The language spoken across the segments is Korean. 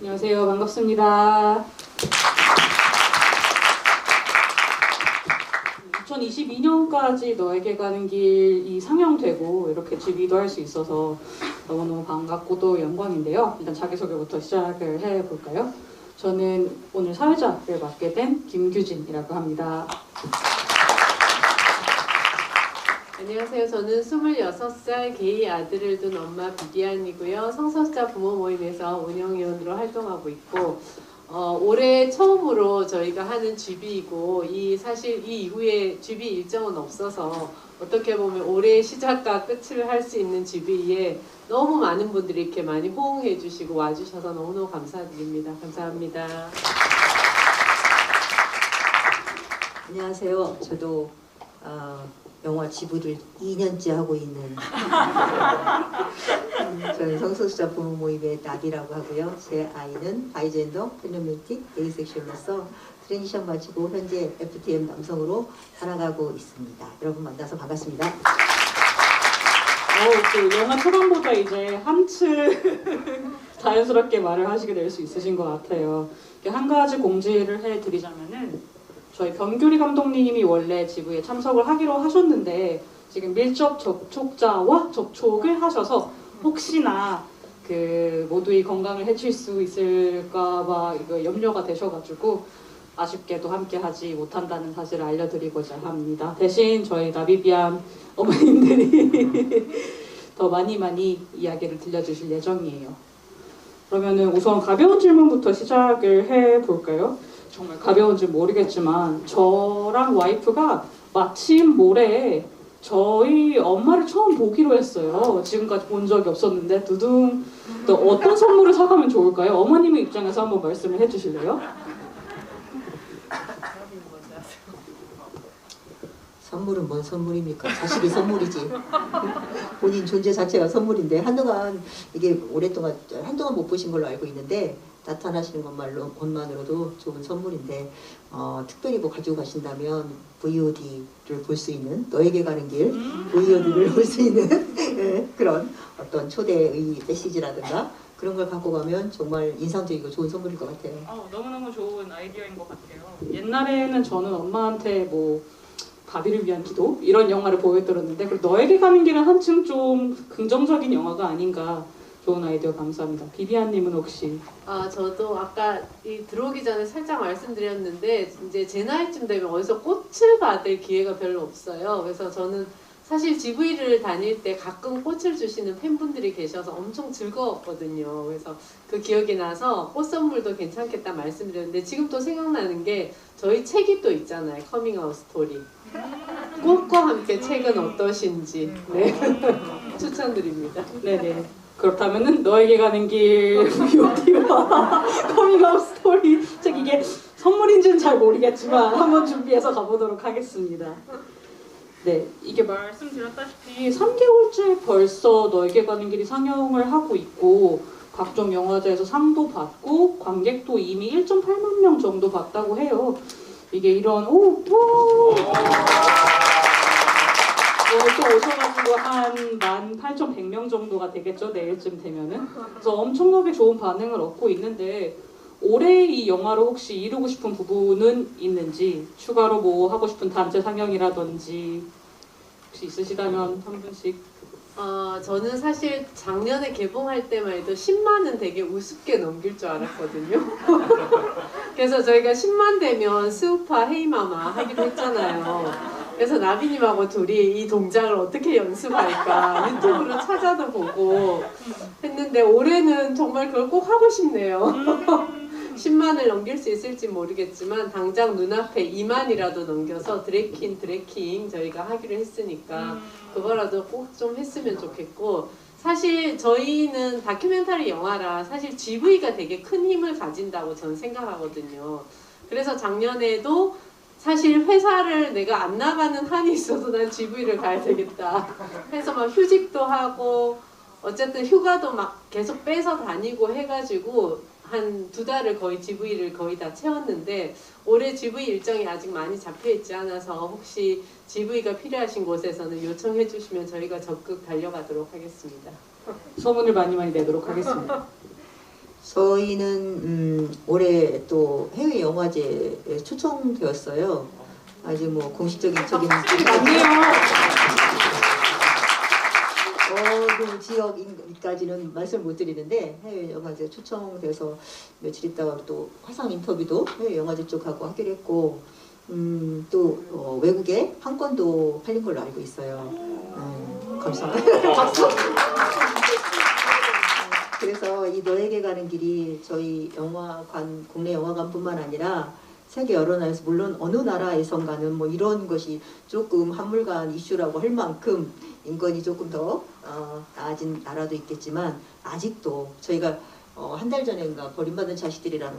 안녕하세요. 반갑습니다. 2022년까지 너에게 가는 길이 상영되고 이렇게 지휘도 할 수 있어서 너무너무 반갑고 또 영광인데요. 일단 자기소개부터 시작을 해볼까요? 저는 오늘 사회자를 맡게 된 김규진이라고 합니다. 안녕하세요. 저는 26살 게이 아들을 둔 엄마 비비안이고요. 성소수자 부모 모임에서 운영위원으로 활동하고 있고 올해 처음으로 저희가 하는 GB이고 사실 이 이후에 GB 일정은 없어서 어떻게 보면 올해의 시작과 끝을 할 수 있는 GB에 너무 많은 분들이 이렇게 많이 호응해 주시고 와주셔서 너무너무 감사드립니다. 감사합니다. 안녕하세요. 저도 영화 지부를 2년째 하고 있는 저는 성소수자 부모 모임의 나비라고 하고요. 제 아이는 바이젠더, 페노멘틱, 에이섹슈얼로서 트랜지션 마치고 현재 FTM 남성으로 살아가고 있습니다. 여러분 만나서 반갑습니다. 그 영화 초반보다 이제 한층 자연스럽게 말을 하시게 될 수 있으신 것 같아요. 한 가지 공지를 해드리자면은 저희 변규리 감독님이 원래 지부에 참석을 하기로 하셨는데 지금 밀접 접촉자와 접촉을 하셔서 혹시나 그 모두의 건강을 해칠 수 있을까봐 이거 염려가 되셔가지고 아쉽게도 함께하지 못한다는 사실을 알려드리고자 합니다. 대신 저희 나비비안 어머님들이 더 많이 이야기를 들려주실 예정이에요. 그러면은 우선 가벼운 질문부터 시작을 해볼까요? 정말 가벼운지 모르겠지만 저랑 와이프가 마침 모레 저희 엄마를 처음 보기로 했어요. 지금까지 본 적이 없었는데 두둥. 또 어떤 선물을 사가면 좋을까요? 어머님의 입장에서 한번 말씀을 해주실래요? 선물은 뭔 선물입니까? 자식이 선물이지. 본인 존재 자체가 선물인데 한동안 못 보신 걸로 알고 있는데 나타나시는 것만으로도 좋은 선물인데 특별히 뭐 가지고 가신다면 VOD를 볼 수 있는 너에게 가는 길 VOD를 볼 수 있는 그런 어떤 초대의 메시지라든가 그런 걸 갖고 가면 정말 인상적이고 좋은 선물일 것 같아요. 너무너무 좋은 아이디어인 것 같아요. 옛날에는 저는 엄마한테 뭐 바비를 위한 기도 이런 영화를 보여드렸는데 너에게 가는 길은 한층 좀 긍정적인 영화가 아닌가. 좋은 아이디어 감사합니다. 비비안님은 혹시? 저도 아까 들어오기 전에 살짝 말씀드렸는데 이제 제 나이쯤 되면 어디서 꽃을 받을 기회가 별로 없어요. 그래서 저는 사실 GV를 다닐 때 가끔 꽃을 주시는 팬분들이 계셔서 엄청 즐거웠거든요. 그래서 그 기억이 나서 꽃 선물도 괜찮겠다 말씀드렸는데 지금 또 생각나는 게 저희 책이 또 있잖아요. 커밍아웃 스토리. 꽃과 함께 책은 어떠신지 추천드립니다. 네네. 그렇다면은 너에게 가는 길 VOD와 커밍아웃 스토리 책 이게 선물인지는 잘 모르겠지만 한번 준비해서 가보도록 하겠습니다. 네, 이게 말씀드렸다시피 3개월째 벌써 너에게 가는 길이 상영을 하고 있고 각종 영화제에서 상도 받고 관객도 이미 1.8만 명 정도 봤다고 해요. 이게 이런 또 오셔가지고 한 18,100명 정도가 되겠죠, 내일쯤 되면은. 그래서 엄청나게 좋은 반응을 얻고 있는데 올해 이 영화로 혹시 이루고 싶은 부분은 있는지 추가로 뭐 하고 싶은 단체 상영이라든지 혹시 있으시다면 한 분씩. 저는 사실 작년에 개봉할 때만 해도 10만은 되게 우습게 넘길 줄 알았거든요. 그래서 저희가 10만 되면 스우파 헤이마마 하기로 했잖아요. 그래서 나비님하고 둘이 이 동작을 어떻게 연습할까 유튜브로 찾아도 보고 했는데 올해는 정말 그걸 꼭 하고 싶네요. 10만을 넘길 수 있을지 모르겠지만 당장 눈앞에 2만이라도 넘겨서 드래킹 저희가 하기로 했으니까 그거라도 꼭 좀 했으면 좋겠고 사실 저희는 다큐멘터리 영화라 사실 GV가 되게 큰 힘을 가진다고 저는 생각하거든요. 그래서 작년에도 사실 회사를 내가 안 나가는 한이 있어도 난 GV를 가야 되겠다 해서 막 휴직도 하고 어쨌든 휴가도 막 계속 빼서 다니고 해가지고 한 2달을 거의 GV를 거의 다 채웠는데 올해 GV 일정이 아직 많이 잡혀있지 않아서 혹시 GV가 필요하신 곳에서는 요청해 주시면 저희가 적극 달려가도록 하겠습니다. 소문을 많이 내도록 하겠습니다. 저희는 올해 또 해외 영화제에 초청되었어요. 아직 뭐 공식적인 맞네요. 어느 지역까지는 말씀 못 드리는데 해외 영화제 초청돼서 며칠 있다가 또 화상 인터뷰도 해외 영화제 쪽하고 하기로 했고 또 외국에 한 건도 팔린 걸로 알고 있어요. 감사합니다. 박수. 그래서 이 너에게 가는 길이 저희 영화관, 국내 영화관뿐만 아니라 세계 여러 나라에서 물론 어느 나라에선가는 뭐 이런 것이 조금 한물간 이슈라고 할 만큼 인권이 조금 더 나아진 나라도 있겠지만 아직도 저희가 한 달 전인가 버림받은 자식들이라는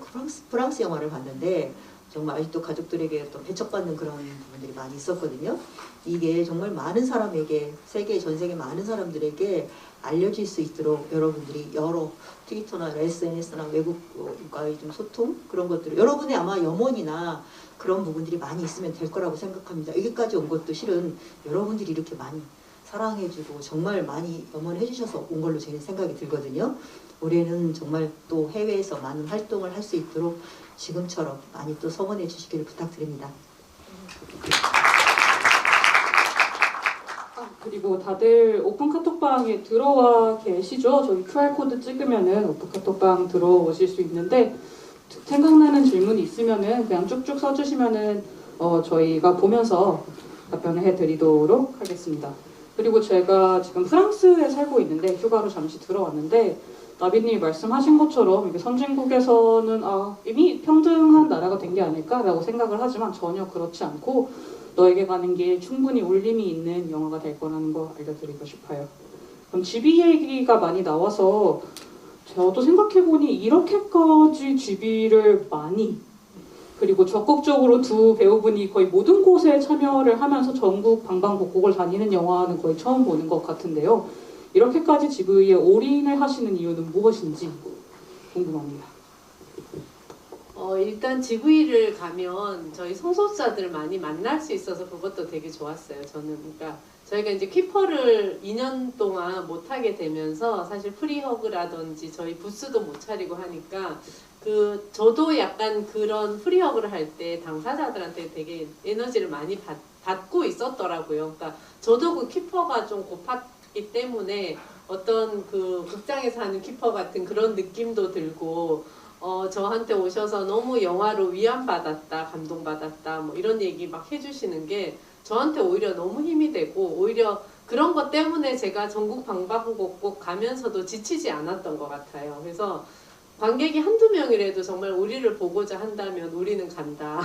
프랑스 영화를 봤는데 정말 아직도 가족들에게 또 배척받는 그런 부분들이 많이 있었거든요. 이게 정말 많은 사람에게 전 세계 많은 사람들에게 알려질 수 있도록 여러분들이 여러 트위터나 SNS나 외국과의 좀 소통 그런 것들을 여러분의 아마 염원이나 그런 부분들이 많이 있으면 될 거라고 생각합니다. 여기까지 온 것도 실은 여러분들이 이렇게 많이 사랑해주고 정말 많이 염원해 주셔서 온 걸로 저는 생각이 들거든요. 올해는 정말 또 해외에서 많은 활동을 할 수 있도록 지금처럼 많이 또 성원해 주시기를 부탁드립니다. 그리고 다들 오픈 카톡방에 들어와 계시죠? 저기 QR코드 찍으면은 오픈 카톡방 들어오실 수 있는데 생각나는 질문이 있으면은 그냥 쭉쭉 써주시면은 저희가 보면서 답변을 해드리도록 하겠습니다. 그리고 제가 지금 프랑스에 살고 있는데 휴가로 잠시 들어왔는데 나비님이 말씀하신 것처럼 이게 선진국에서는 이미 평등한 나라가 된 게 아닐까라고 생각을 하지만 전혀 그렇지 않고 너에게 가는 길 충분히 울림이 있는 영화가 될 거라는 거 알려드리고 싶어요. 그럼 지비 얘기가 많이 나와서 저도 생각해보니 이렇게까지 지비를 많이 그리고 적극적으로 두 배우분이 거의 모든 곳에 참여를 하면서 전국 방방곡곡을 다니는 영화는 거의 처음 보는 것 같은데요. 이렇게까지 지브이에 올인을 하시는 이유는 무엇인지 궁금합니다. 일단 지브이를 가면 저희 소속사들 많이 만날 수 있어서 그것도 되게 좋았어요. 저는 그러니까 저희가 이제 키퍼를 2년 동안 못 하게 되면서 사실 프리허그라든지 저희 부스도 못 차리고 하니까 저도 약간 그런 프리허그를 할 때 당사자들한테 되게 에너지를 많이 받고 있었더라고요. 그러니까 저도 그 키퍼가 좀 고팠기 때문에 어떤 그 극장에서 하는 키퍼 같은 그런 느낌도 들고 저한테 오셔서 너무 영화로 위안받았다, 감동받았다 뭐 이런 얘기 막 해주시는 게 저한테 오히려 너무 힘이 되고 오히려 그런 것 때문에 제가 전국 방방곡곡 가면서도 지치지 않았던 것 같아요. 그래서 관객이 한두 명이라도 정말 우리를 보고자 한다면 우리는 간다.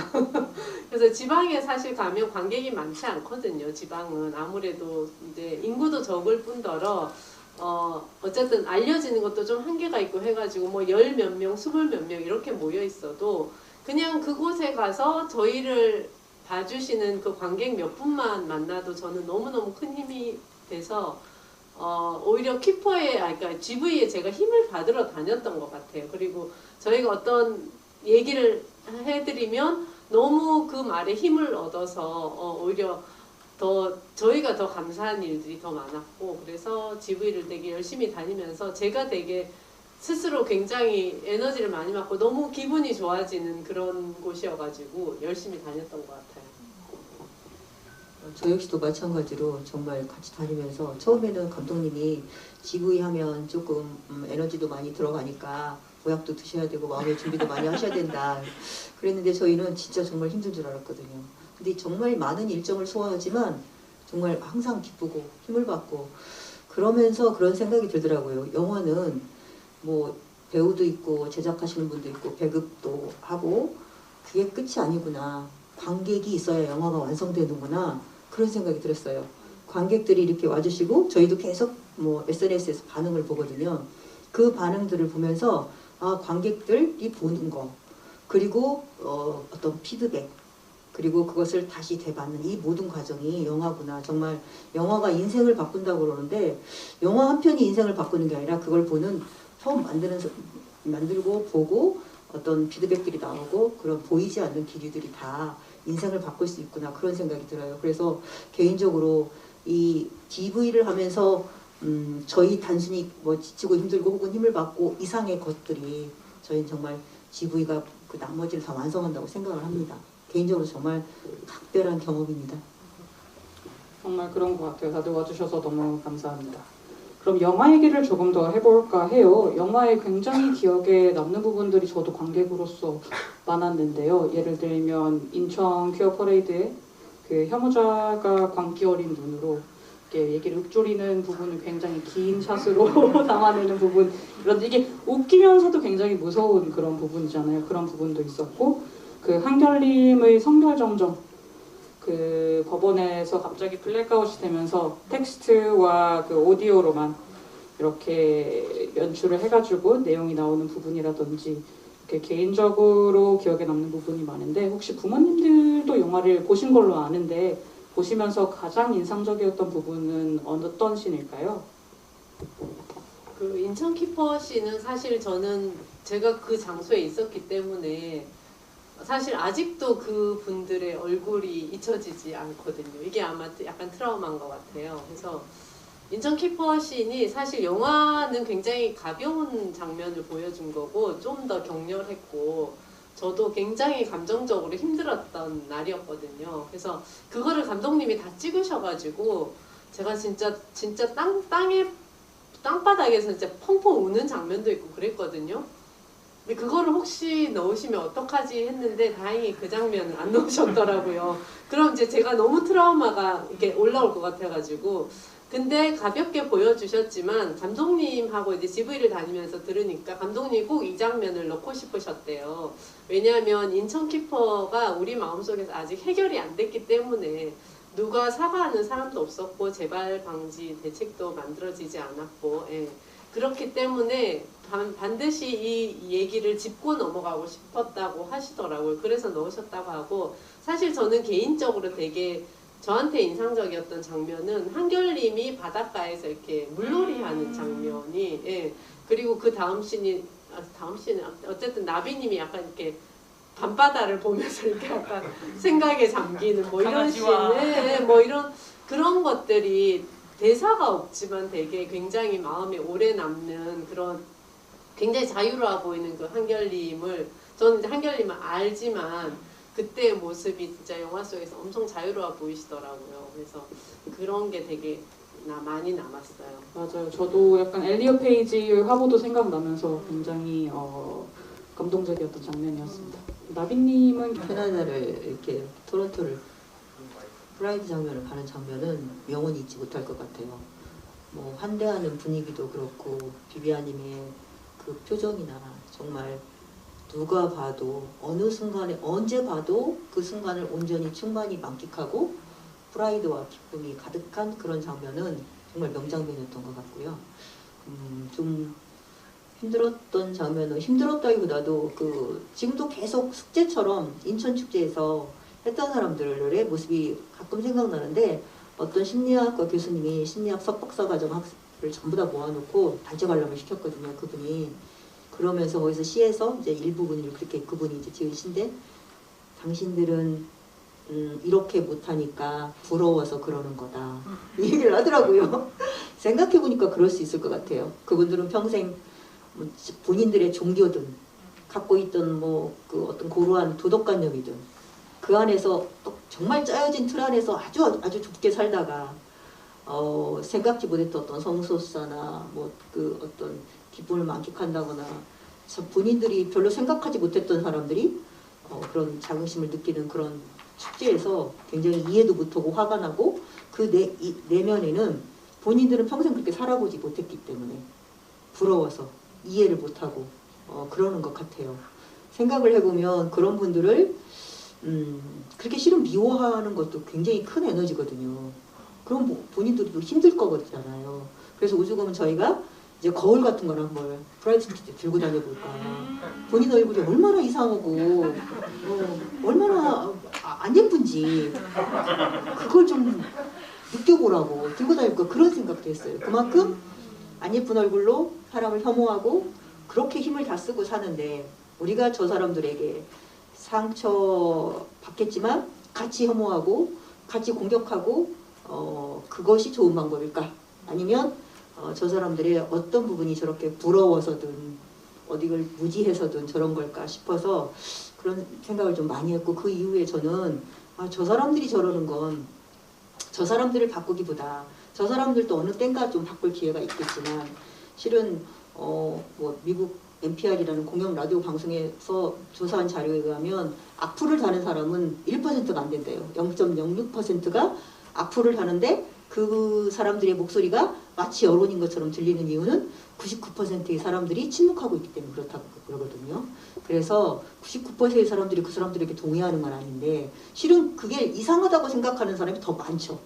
그래서 지방에 사실 가면 관객이 많지 않거든요. 지방은 아무래도 이제 인구도 적을 뿐더러 어쨌든 알려지는 것도 좀 한계가 있고 해가지고 뭐 10 몇 명, 20 몇 명 이렇게 모여 있어도 그냥 그곳에 가서 저희를 봐주시는 그 관객 몇 분만 만나도 저는 너무너무 큰 힘이 돼서 오히려 키퍼에, 그러니까 GV에 제가 힘을 받으러 다녔던 것 같아요. 그리고 저희가 어떤 얘기를 해드리면 너무 그 말에 힘을 얻어서 오히려 저희가 더 감사한 일들이 더 많았고 그래서 GV를 되게 열심히 다니면서 제가 되게 스스로 굉장히 에너지를 많이 받고 너무 기분이 좋아지는 그런 곳이어가지고 열심히 다녔던 것 같아요. 저 역시도 마찬가지로 정말 같이 다니면서 처음에는 감독님이 GV 하면 조금 에너지도 많이 들어가니까 보약도 드셔야 되고 마음의 준비도 많이 하셔야 된다 그랬는데 저희는 진짜 정말 힘든 줄 알았거든요. 근데 정말 많은 일정을 소화하지만 정말 항상 기쁘고 힘을 받고 그러면서 그런 생각이 들더라고요. 영화는 뭐 배우도 있고 제작하시는 분도 있고 배급도 하고 그게 끝이 아니구나. 관객이 있어야 영화가 완성되는구나. 그런 생각이 들었어요. 관객들이 이렇게 와주시고 저희도 계속 뭐 SNS에서 반응을 보거든요. 그 반응들을 보면서 관객들이 보는 거 그리고 어떤 피드백 그리고 그것을 다시 되받는 이 모든 과정이 영화구나. 정말 영화가 인생을 바꾼다고 그러는데 영화 한 편이 인생을 바꾸는 게 아니라 그걸 보는 처음 만들고 보고 어떤 피드백들이 나오고 그런 보이지 않는 기류들이 다 인생을 바꿀 수 있구나 그런 생각이 들어요. 그래서 개인적으로 이 DV를 하면서 저희 단순히 뭐 지치고 힘들고 혹은 힘을 받고 이상의 것들이 저희는 정말 GV가 그 나머지를 다 완성한다고 생각을 합니다. 개인적으로 정말 각별한 경험입니다. 정말 그런 것 같아요. 다들 와주셔서 너무 감사합니다. 그럼 영화 얘기를 조금 더 해볼까 해요. 영화에 굉장히 기억에 남는 부분들이 저도 관객으로서 많았는데요. 예를 들면 인천 퀴어 퍼레이드에 그 혐오자가 광기 어린 눈으로 이렇게 얘기를 읊조리는 부분을 굉장히 긴 샷으로 담아내는 부분, 이런 이게 웃기면서도 굉장히 무서운 그런 부분이잖아요. 그런 부분도 있었고, 그 한결님의 성결정정, 그 법원에서 갑자기 블랙아웃이 되면서 텍스트와 그 오디오로만 이렇게 연출을 해가지고 내용이 나오는 부분이라든지, 이렇게 개인적으로 기억에 남는 부분이 많은데, 혹시 부모님들도 영화를 보신 걸로 아는데 보시면서 가장 인상적이었던 부분은 어떤 씬일까요? 그 인천 키퍼 씨는 사실 저는 제가 그 장소에 있었기 때문에 사실 아직도 그 분들의 얼굴이 잊혀지지 않거든요. 이게 아마 약간 트라우마인 것 같아요. 그래서 인천 키퍼 씬이 사실 영화는 굉장히 가벼운 장면을 보여준 거고 좀 더 격렬했고 저도 굉장히 감정적으로 힘들었던 날이었거든요. 그래서 그거를 감독님이 다 찍으셔가지고 제가 진짜 땅바닥에서 진짜 펑펑 우는 장면도 있고 그랬거든요. 근데 그거를 혹시 넣으시면 어떡하지 했는데 다행히 그 장면을 안 넣으셨더라고요. 그럼 이제 제가 너무 트라우마가 이렇게 올라올 것 같아가지고. 근데 가볍게 보여주셨지만 감독님하고 이제 GV를 다니면서 들으니까 감독님이 꼭 이 장면을 넣고 싶으셨대요. 왜냐하면 인천 키퍼가 우리 마음속에서 아직 해결이 안 됐기 때문에 누가 사과하는 사람도 없었고 재발 방지 대책도 만들어지지 않았고, 예. 그렇기 때문에 반드시 이 얘기를 짚고 넘어가고 싶었다고 하시더라고요. 그래서 넣으셨다고 하고, 사실 저는 개인적으로 되게 저한테 인상적이었던 장면은 한결님이 바닷가에서 이렇게 물놀이하는 장면이, 예. 그리고 그 다음 씬은 어쨌든 나비님이 약간 이렇게 밤바다를 보면서 이렇게 약간 생각에 잠기는 뭐 이런 씬에 뭐 이런 그런 것들이 대사가 없지만 되게 굉장히 마음에 오래 남는 그런 굉장히 자유로워 보이는 그 한결님을 저는 이제 한결님을 알지만 그때의 모습이 진짜 영화 속에서 엄청 자유로워 보이시더라고요. 그래서 그런 게 되게 많이 남았어요. 맞아요. 저도 약간 엘리어 페이지의 화보도 생각나면서 굉장히 감동적이었던 장면이었습니다. 나비님은 캐나다를 이렇게 토론토를 프라이드 장면을 가는 장면은 영원히 잊지 못할 것 같아요. 뭐 환대하는 분위기도 그렇고 비비아님의 그 표정이나 정말 누가 봐도 어느 순간에 언제 봐도 그 순간을 온전히 충만히 만끽하고 프라이드와 기쁨이 가득한 그런 장면은 정말 명장면이었던 것 같고요. 좀 힘들었던 장면은 힘들었다기보다도 그 지금도 계속 숙제처럼 인천축제에서 했던 사람들의 모습이 가끔 생각나는데, 어떤 심리학과 교수님이 심리학 석박사 과정 학생을 전부 다 모아놓고 단체 관람을 시켰거든요. 그분이. 그러면서 거기서 시에서 이제 일부분을 그렇게 그분이 이제 지은 시인데, 당신들은 이렇게 못하니까 부러워서 그러는 거다, 이 얘기를 하더라고요. 생각해보니까 그럴 수 있을 것 같아요. 그분들은 평생 본인들의 종교든 갖고 있던 뭐 그 어떤 고루한 도덕관념이든 그 안에서 또 정말 짜여진 틀 안에서 아주 좁게 살다가 생각지 못했던 어떤 성소수자나 뭐 그 어떤 기쁨을 만끽한다거나 본인들이 별로 생각하지 못했던 사람들이 그런 자긍심을 느끼는 그런 축제에서 굉장히 이해도 못하고 화가 나고, 그 내면에는 본인들은 평생 그렇게 살아보지 못했기 때문에 부러워서 이해를 못하고 그러는 것 같아요. 생각을 해보면 그런 분들을 그렇게 싫은 미워하는 것도 굉장히 큰 에너지거든요. 그럼 본인들도 힘들 거잖아요. 그래서 오죽하면 저희가 이제 거울 같은 거를 한번 프라이드 축제 들고 다녀볼까. 본인 얼굴이 얼마나 이상하고 얼마나 안 예쁜지 그걸 좀 느껴보라고 들고 다닐까, 그런 생각도 했어요. 그만큼 안 예쁜 얼굴로 사람을 혐오하고 그렇게 힘을 다 쓰고 사는데, 우리가 저 사람들에게 상처 받겠지만 같이 혐오하고 같이 공격하고 그것이 좋은 방법일까? 아니면 저 사람들의 어떤 부분이 저렇게 부러워서든 어디를 무지해서든 저런 걸까 싶어서 그런 생각을 좀 많이 했고, 그 이후에 저는 저 사람들이 저러는 건 저 사람들을 바꾸기보다 저 사람들도 어느 땐가 좀 바꿀 기회가 있겠지만 실은 뭐 미국 NPR이라는 공영 라디오 방송에서 조사한 자료에 의하면 악플을 다는 사람은 1%가 안 된대요. 0.06%가 악플을 다는데 그 사람들의 목소리가 마치 여론인 것처럼 들리는 이유는 99%의 사람들이 침묵하고 있기 때문에 그렇다고 그러거든요. 그래서 99%의 사람들이 그 사람들에게 동의하는 건 아닌데 실은 그게 이상하다고 생각하는 사람이 더 많죠.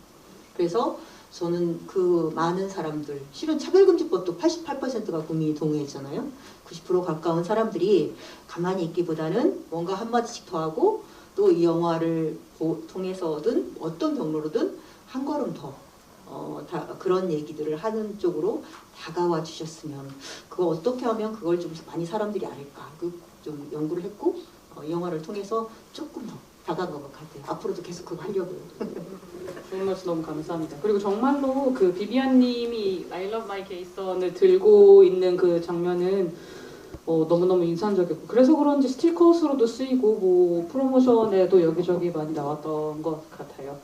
그래서 저는 그 많은 사람들, 실은 차별금지법도 88%가 국민이 동의했잖아요. 90% 가까운 사람들이 가만히 있기보다는 뭔가 한마디씩 더 하고 또 이 영화를 통해서든 어떤 경로로든 한 걸음 더 그런 얘기들을 하는 쪽으로 다가와 주셨으면, 그거 어떻게 하면 그걸 좀 많이 사람들이 알까, 좀 연구를 했고 이 영화를 통해서 조금 더 다가간 것 같아요. 앞으로도 계속 그거 하려고요. 좋은 말씀 너무 감사합니다. 그리고 정말로 그 비비안님이 I Love My Gay선을 들고 있는 그 장면은 너무너무 인상적이었고, 그래서 그런지 스틸컷으로도 쓰이고 뭐 프로모션에도 여기저기 많이 나왔던 것 같아요.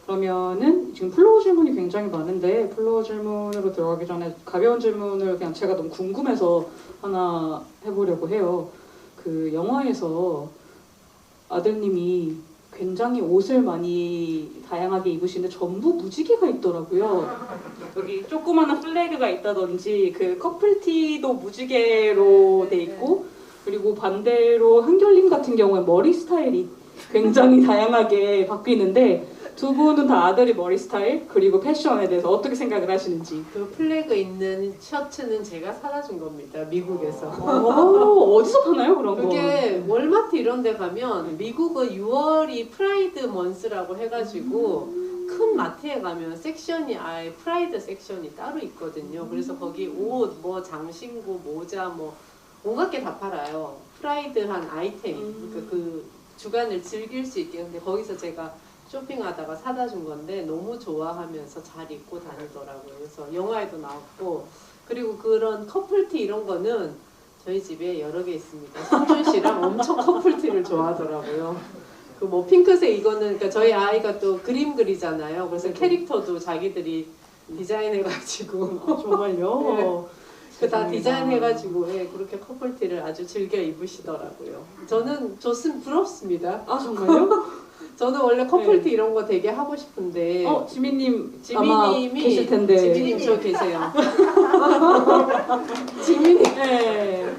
그러면은 지금 플로어 질문이 굉장히 많은데 플로어 질문으로 들어가기 전에 가벼운 질문을 그냥 제가 너무 궁금해서 하나 해보려고 해요. 그 영화에서 아들님이 굉장히 옷을 많이 다양하게 입으시는데 전부 무지개가 있더라고요. 여기 조그마한 플래그가 있다든지 그 커플티도 무지개로 돼 있고, 그리고 반대로 한결님 같은 경우에 머리 스타일이 굉장히 다양하게 바뀌는데 두 분은 다 아들이 머리 스타일 그리고 패션에 대해서 어떻게 생각을 하시는지. 그 플래그 있는 셔츠는 제가 사다 준 겁니다. 미국에서. 어디서 파나요 그런 거? 그게 월마트 이런 데 가면 미국은 6월이 프라이드 먼스라고 해가지고 큰 마트에 가면 섹션이 아예 프라이드 섹션이 따로 있거든요. 그래서 거기 옷, 뭐 장신구, 모자 뭐 온갖 게 다 팔아요. 프라이드한 아이템, 그러니까 그 주간을 즐길 수 있게. 근데 거기서 제가 쇼핑하다가 사다 준 건데 너무 좋아하면서 잘 입고 다니더라고요. 그래서 영화에도 나왔고, 그리고 그런 커플티 이런 거는 저희 집에 여러 개 있습니다. 성준 씨랑 엄청 커플티를 좋아하더라고요. 그 뭐 핑크색 이거는, 그러니까 저희 아이가 또 그림 그리잖아요. 그래서 캐릭터도 자기들이 디자인해가지고 정말요? 그 다 디자인해가지고 그렇게 커플티를 아주 즐겨 입으시더라고요. 저는 부럽습니다. 아 정말요? 저는 원래 커플티 이런 거 되게 하고 싶은데 지민님 아마 지민님이 계실 텐데. 지민님 저 계세요. 지민님 네.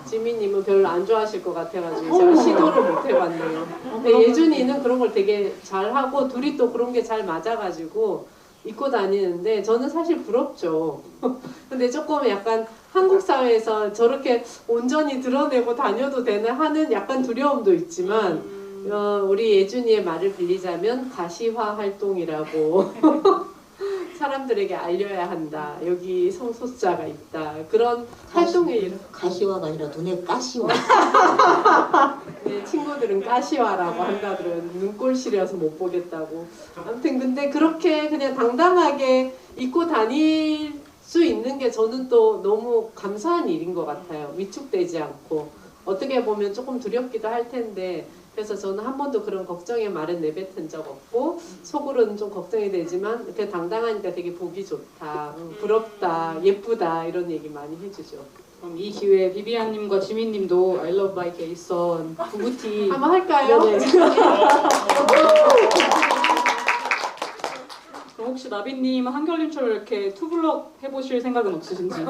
지민님은 별로 안 좋아하실 것 같아가지고 제가 시도를 못 해봤네요. 근데 예준이는 그런 걸 되게 잘하고 둘이 또 그런 게 잘 맞아가지고 입고 다니는데 저는 사실 부럽죠. 근데 조금 약간 한국 사회에서 저렇게 온전히 드러내고 다녀도 되나 하는 약간 두려움도 있지만 우리 예준이의 말을 빌리자면 가시화 활동이라고 사람들에게 알려야 한다. 여기 성소자가 있다. 그런 활동에 가시화가 아니라 눈에 가시화. 네, 친구들은 가시화라고 한다더라고요. 눈꼴 시려서 못 보겠다고. 아무튼 근데 그렇게 그냥 당당하게 입고 다닐 수 있는 게 저는 또 너무 감사한 일인 것 같아요. 위축되지 않고. 어떻게 보면 조금 두렵기도 할 텐데, 그래서 저는 한 번도 그런 걱정의 말은 내뱉은 적 없고 속으로는 좀 걱정이 되지만 이렇게 당당하니까 되게 보기 좋다, 부럽다, 예쁘다 이런 얘기 많이 해주죠. 그럼 이 기회에 비비안님과 지민님도 I Love My Gay선 부부티 한번 할까요? 네네. 그럼 혹시 나비님 한결님처럼 이렇게 투블럭 해보실 생각은 없으신지?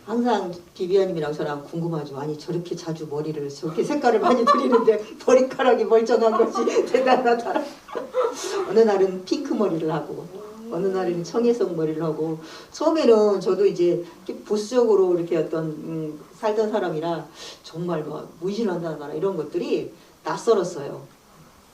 항상 비비안님이랑 저랑 궁금하죠. 아니 저렇게 자주 머리를 저렇게 색깔을 많이 들이는데 머리카락이 멀쩡한 것이 대단하다. 어느 날은 핑크 머리를 하고 어느 날은 청해성 머리를 하고, 처음에는 저도 이제 보수적으로 이렇게 어떤 살던 사람이라 정말 막 무신한다거나 이런 것들이 낯설었어요.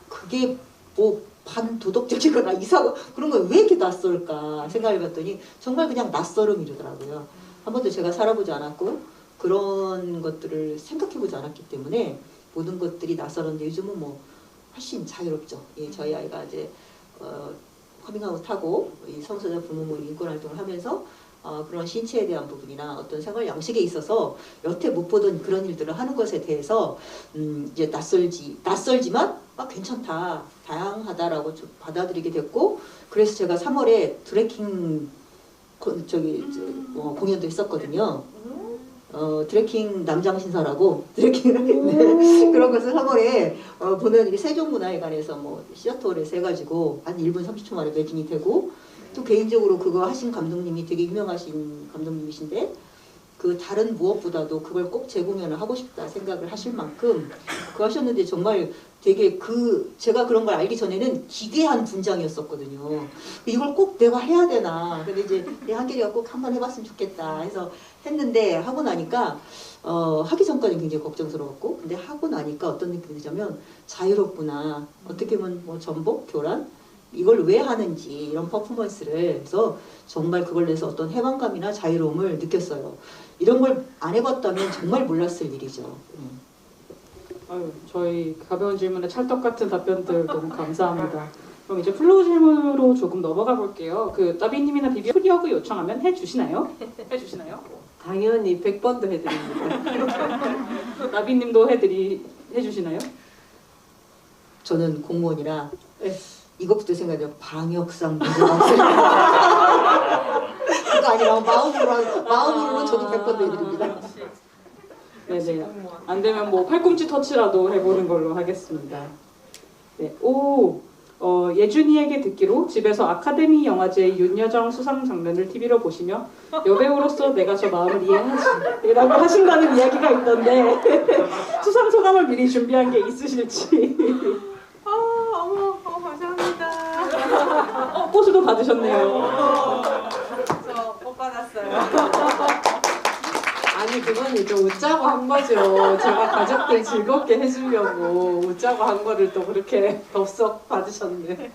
그게 뭐 반도덕적이거나 이상하고 그런 거 왜 이렇게 낯설까 생각해봤더니 정말 그냥 낯설음이더라고요. 한 번도 제가 살아보지 않았고 그런 것들을 생각해보지 않았기 때문에 모든 것들이 낯설었는데 요즘은 뭐 훨씬 자유롭죠. 예, 저희 아이가 이제 커밍아웃하고 이 성소수자 부모 모임 인권 활동을 하면서 그런 신체에 대한 부분이나 어떤 생활 양식에 있어서 여태 못 보던 그런 일들을 하는 것에 대해서 이제 낯설지만 괜찮다, 다양하다라고 좀 받아들이게 됐고, 그래서 제가 3월에 드래킹 공연도 했었거든요. 드래킹 남장 신사라고 네, 그런 것을 3월에 보면 이게 세종문화회관에서 뭐 시어터홀에서 해가지고 한 1분 30초 만에 매진이 되고, 또 개인적으로 그거 하신 감독님이 되게 유명하신 감독님이신데 그 다른 무엇보다도 그걸 꼭 재공연을 하고 싶다 생각을 하실 만큼 그거 하셨는데, 정말 되게 제가 그런 걸 알기 전에는 기괴한 분장이었었거든요. 이걸 꼭 내가 해야 되나. 근데 이제 한결이가 꼭 한번 해봤으면 좋겠다 해서 했는데, 하고 나니까 하기 전까지는 굉장히 걱정스러웠고, 근데 하고 나니까 어떤 느낌이 드냐면 자유롭구나. 어떻게 보면 뭐 전복, 교란 이걸 왜 하는지, 이런 퍼포먼스를 해서 정말 그걸 내서 어떤 해방감이나 자유로움을 느꼈어요. 이런 걸 안 해봤다면 정말 몰랐을 일이죠. 아유, 저희 가벼운 질문에 찰떡 같은 답변들 너무 감사합니다. 그럼 이제 플로우 질문으로 조금 넘어가 볼게요. 따비님이나 비비 프리허그 요청하면 해주시나요? 해주시나요? 당연히 100번도 해드립니다. 나비님도 해주시나요? 저는 공무원이라 이것부터 생각해요. 방역상 문제가 없으니까. 그거 아니라 마음으로는 저도 100번도 해드립니다. 네네. 안 되면 뭐 팔꿈치 터치라도 해보는 걸로 하겠습니다. 네. 예준이에게 듣기로 집에서 아카데미 영화제 윤여정 수상 장면을 TV로 보시며 여배우로서 내가 저 마음을 이해하지 라고 하신다는 이야기가 있던데 수상 소감을 미리 준비한 게 있으실지. 감사합니다. 꽃도 받으셨네요. 저 못 받았어요. 아니 그건 이제 웃자고 한 거죠. 제가 가족들 즐겁게 해주려고 웃자고 한 거를 또 그렇게 덥석 받으셨네.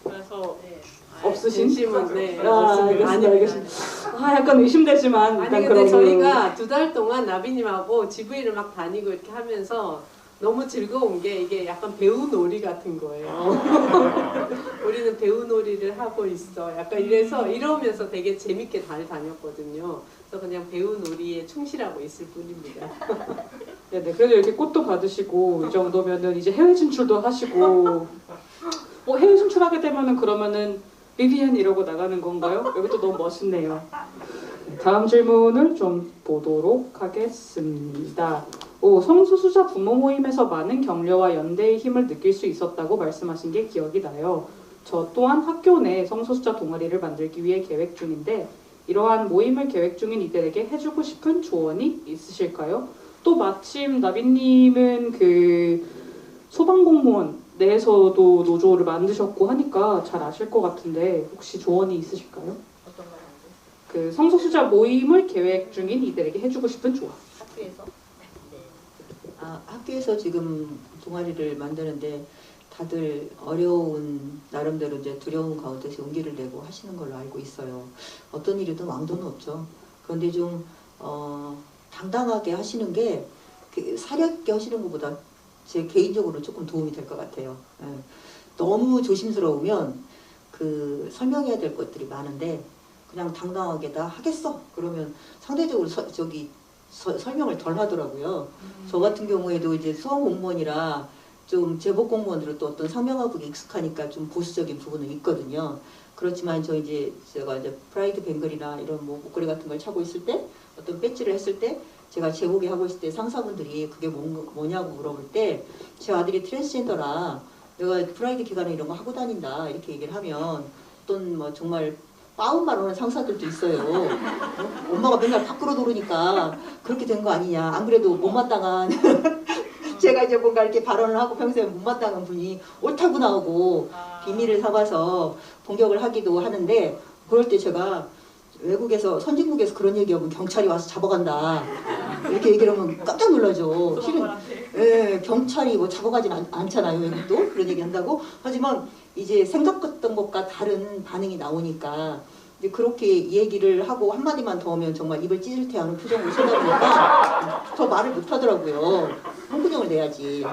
그래서 없으신 진심은 네. 알겠습니다. 약간 의심되지만 아니 근데 저희가 2달 동안 나비님하고 GV를 막 다니고 이렇게 하면서 너무 즐거운 게 이게 약간 배우 놀이 같은 거예요. 우리는 배우 놀이를 하고 있어. 약간 이러면서 되게 재밌게 잘 다녔거든요. 그래서 그냥 배우 놀이에 충실하고 있을 뿐입니다. 네네. 그래도 이렇게 꽃도 받으시고 이 정도면은 이제 해외 진출도 하시고 해외 진출하게 되면은 그러면은 비비안 이러고 나가는 건가요? 여기 또 너무 멋있네요. 다음 질문을 좀 보도록 하겠습니다. 성소수자 부모 모임에서 많은 격려와 연대의 힘을 느낄 수 있었다고 말씀하신 게 기억이 나요. 저 또한 학교 내 성소수자 동아리를 만들기 위해 계획 중인데 이러한 모임을 계획 중인 이들에게 해주고 싶은 조언이 있으실까요? 또 마침 나비님은 소방공무원 내에서도 노조를 만드셨고 하니까 잘 아실 것 같은데 혹시 조언이 있으실까요? 어떤 거요? 성소수자 모임을 계획 중인 이들에게 해주고 싶은 조언. 학교에서? 학교에서 지금 동아리를 만드는데 다들 어려운 나름대로 이제 두려운 가운데서 용기를 내고 하시는 걸로 알고 있어요. 어떤 일이든 왕도는 없죠. 그런데 좀 당당하게 하시는 게 사려 있게 하시는 것보다 제 개인적으로 조금 도움이 될 것 같아요. 너무 조심스러우면 설명해야 될 것들이 많은데 그냥 당당하게 다 하겠어. 그러면 상대적으로 설명을 덜 하더라고요. 저 같은 경우에도 이제 수험 공무원이라 좀 제복 공무원들은 또 어떤 사명하고 익숙하니까 좀 보수적인 부분은 있거든요. 그렇지만 제가 이제 프라이드 뱅글이나 이런 목걸이 같은 걸 차고 있을 때 어떤 배지를 했을 때 제가 제복이 하고 있을 때 상사분들이 그게 뭐냐고 물어볼 때 제 아들이 트랜스젠더라 내가 프라이드 기간에 이런 거 하고 다닌다 이렇게 얘기를 하면 어떤 정말 빠운말 하는 상사들도 있어요. 엄마가 맨날 밖으로 돌으니까 그렇게 된 거 아니냐. 안 그래도 못마땅한 제가 이제 뭔가 이렇게 발언을 하고 평소에 못마땅한 분이 옳다고 나오고 비밀을 삼아서 공격을 하기도 하는데 그럴 때 제가 외국에서 선진국에서 그런 얘기하면 경찰이 와서 잡아간다 이렇게 얘기를 하면 깜짝 놀라죠. 실은 경찰이 잡아가진 않잖아요. 외국도 그런 얘기 한다고. 하지만 이제 생각했던 것과 다른 반응이 나오니까 이제 그렇게 얘기를 하고 한마디만 더 하면 정말 입을 찢을 테 하는 표정을 쳐다보니까 더 말을 못 하더라고요. 홍군형을 내야지.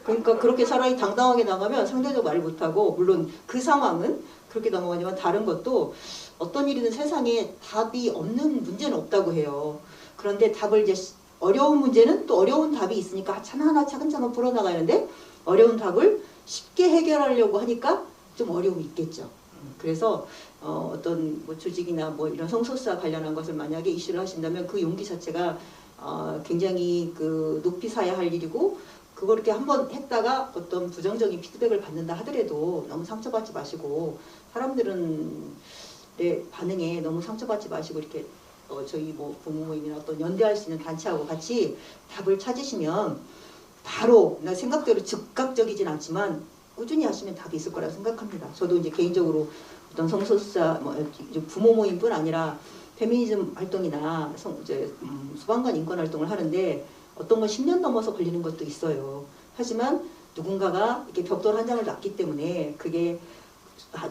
그러니까 그렇게 사람이 당당하게 나가면 상대적 말 못하고 물론 그 상황은 그렇게 넘어가지만 다른 것도 어떤 일이든 세상에 답이 없는 문제는 없다고 해요. 그런데 답을 이제 어려운 문제는 또 어려운 답이 있으니까 하나하나 차근차근 풀어나가는데 어려운 답을 쉽게 해결하려고 하니까 좀 어려움이 있겠죠. 그래서 어떤 뭐 조직이나 뭐 이런 성소수와 관련한 것을 만약에 이슈를 하신다면 그 용기 자체가 굉장히 그 높이 사야 할 일이고 그걸 이렇게 한번 했다가 어떤 부정적인 피드백을 받는다 하더라도 너무 상처받지 마시고 사람들은 내 반응에 너무 상처받지 마시고 이렇게 저희 뭐 부모 모임이나 어떤 연대할 수 있는 단체하고 같이 답을 찾으시면 바로 나 생각대로 즉각적이진 않지만 꾸준히 하시면 답이 있을 거라고 생각합니다. 저도 이제 개인적으로 어떤 성소수자 뭐 부모 모임뿐 아니라 페미니즘 활동이나 소방관 인권 활동을 하는데 어떤 건 10년 넘어서 걸리는 것도 있어요. 하지만 누군가가 이렇게 벽돌 한 장을 놨기 때문에 그게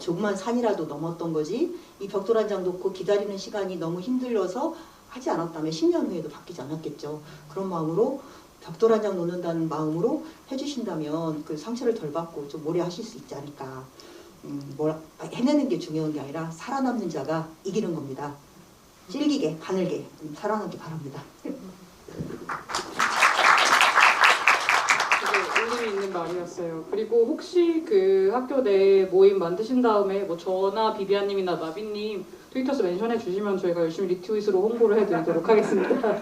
조그만 산이라도 넘었던 거지 이 벽돌 한 장 놓고 기다리는 시간이 너무 힘들어서 하지 않았다면 10년 후에도 바뀌지 않았겠죠. 그런 마음으로 벽돌 한 장 놓는다는 마음으로 해주신다면 그 상처를 덜 받고 좀 오래 하실 수 있지 않을까. 해내는 게 중요한 게 아니라 살아남는 자가 이기는 겁니다. 질기게 가늘게 살아남기 바랍니다. 되게 의미 있는 말이었어요. 그리고 혹시 그 학교 내 모임 만드신 다음에 뭐 저나 비비안님이나 나비님 트위터에서 멘션해 주시면 저희가 열심히 리트윗으로 홍보를 해드리도록 하겠습니다.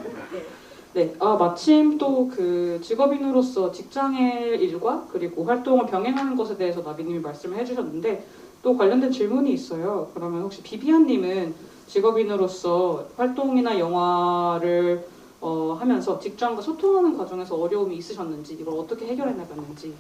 네, 마침 또 그 직업인으로서 직장의 일과 그리고 활동을 병행하는 것에 대해서 나비님이 말씀을 해주셨는데 또 관련된 질문이 있어요. 그러면 혹시 비비안님은 직업인으로서 활동이나 영화를 하면서 직장과 소통하는 과정에서 어려움이 있으셨는지 이걸 어떻게 해결해 나갔는지.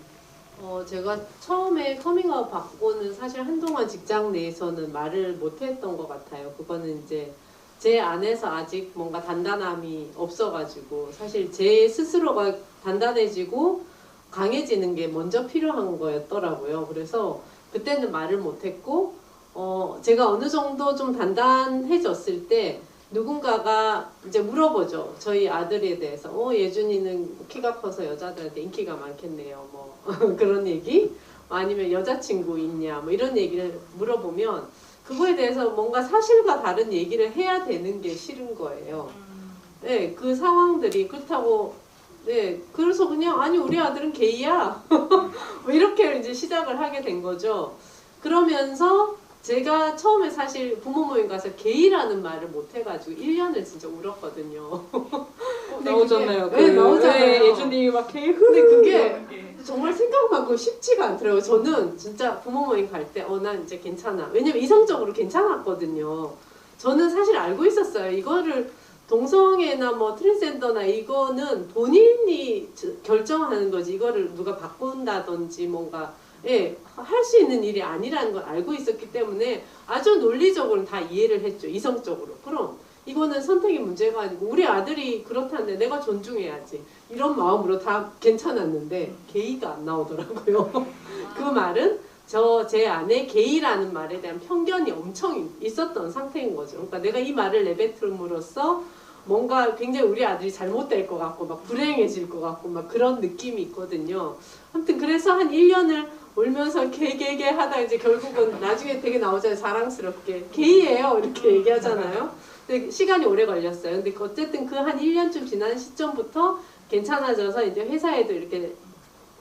제가 처음에 커밍아웃 받고는 사실 한동안 직장 내에서는 말을 못했던 것 같아요. 그거는 이제 제 안에서 아직 뭔가 단단함이 없어가지고 사실 제 스스로가 단단해지고 강해지는 게 먼저 필요한 거였더라고요. 그래서 그때는 말을 못했고 제가 어느 정도 좀 단단해졌을 때 누군가가 이제 물어보죠. 저희 아들에 대해서 예준이는 키가 커서 여자들한테 인기가 많겠네요. 뭐 그런 얘기 아니면 여자친구 있냐 뭐 이런 얘기를 물어보면 그거에 대해서 뭔가 사실과 다른 얘기를 해야 되는 게 싫은 거예요. 네, 그 상황들이 그렇다고 네, 그래서 그냥 아니 우리 아들은 게이야 뭐 이렇게 이제 시작을 하게 된 거죠. 그러면서 제가 처음에 사실 부모 모임 가서 게이라는 말을 못 해가지고 1년을 진짜 울었거든요. 나오잖아요. 네, 나오잖아요. 예준님이 막 게이 근데 그게 정말 생각만큼 쉽지가 않더라고요. 저는 진짜 부모 모임 갈 때 난 이제 괜찮아. 왜냐면 이성적으로 괜찮았거든요. 저는 사실 알고 있었어요. 이거를 동성애나 뭐 트랜스젠더나 이거는 본인이 결정하는 거지 이거를 누가 바꾼다든지 뭔가 할 수 있는 일이 아니라는 걸 알고 있었기 때문에 아주 논리적으로는 다 이해를 했죠. 이성적으로. 그럼 이거는 선택의 문제가 아니고 우리 아들이 그렇다는데 내가 존중해야지. 이런 마음으로 다 괜찮았는데 게이가 안 나오더라고요. 그 말은 제 안에 게이라는 말에 대한 편견이 엄청 있었던 상태인 거죠. 그러니까 내가 이 말을 내뱉음으로써 뭔가 굉장히 우리 아들이 잘못될 것 같고 막 불행해질 것 같고 막 그런 느낌이 있거든요. 아무튼 그래서 한 1년을 울면서 개개개 하다 이제 결국은 나중에 되게 나오잖아요. 자랑스럽게 게이예요 이렇게 얘기하잖아요. 근데 시간이 오래 걸렸어요. 근데 어쨌든 그 한 1년쯤 지난 시점부터 괜찮아져서 이제 회사에도 이렇게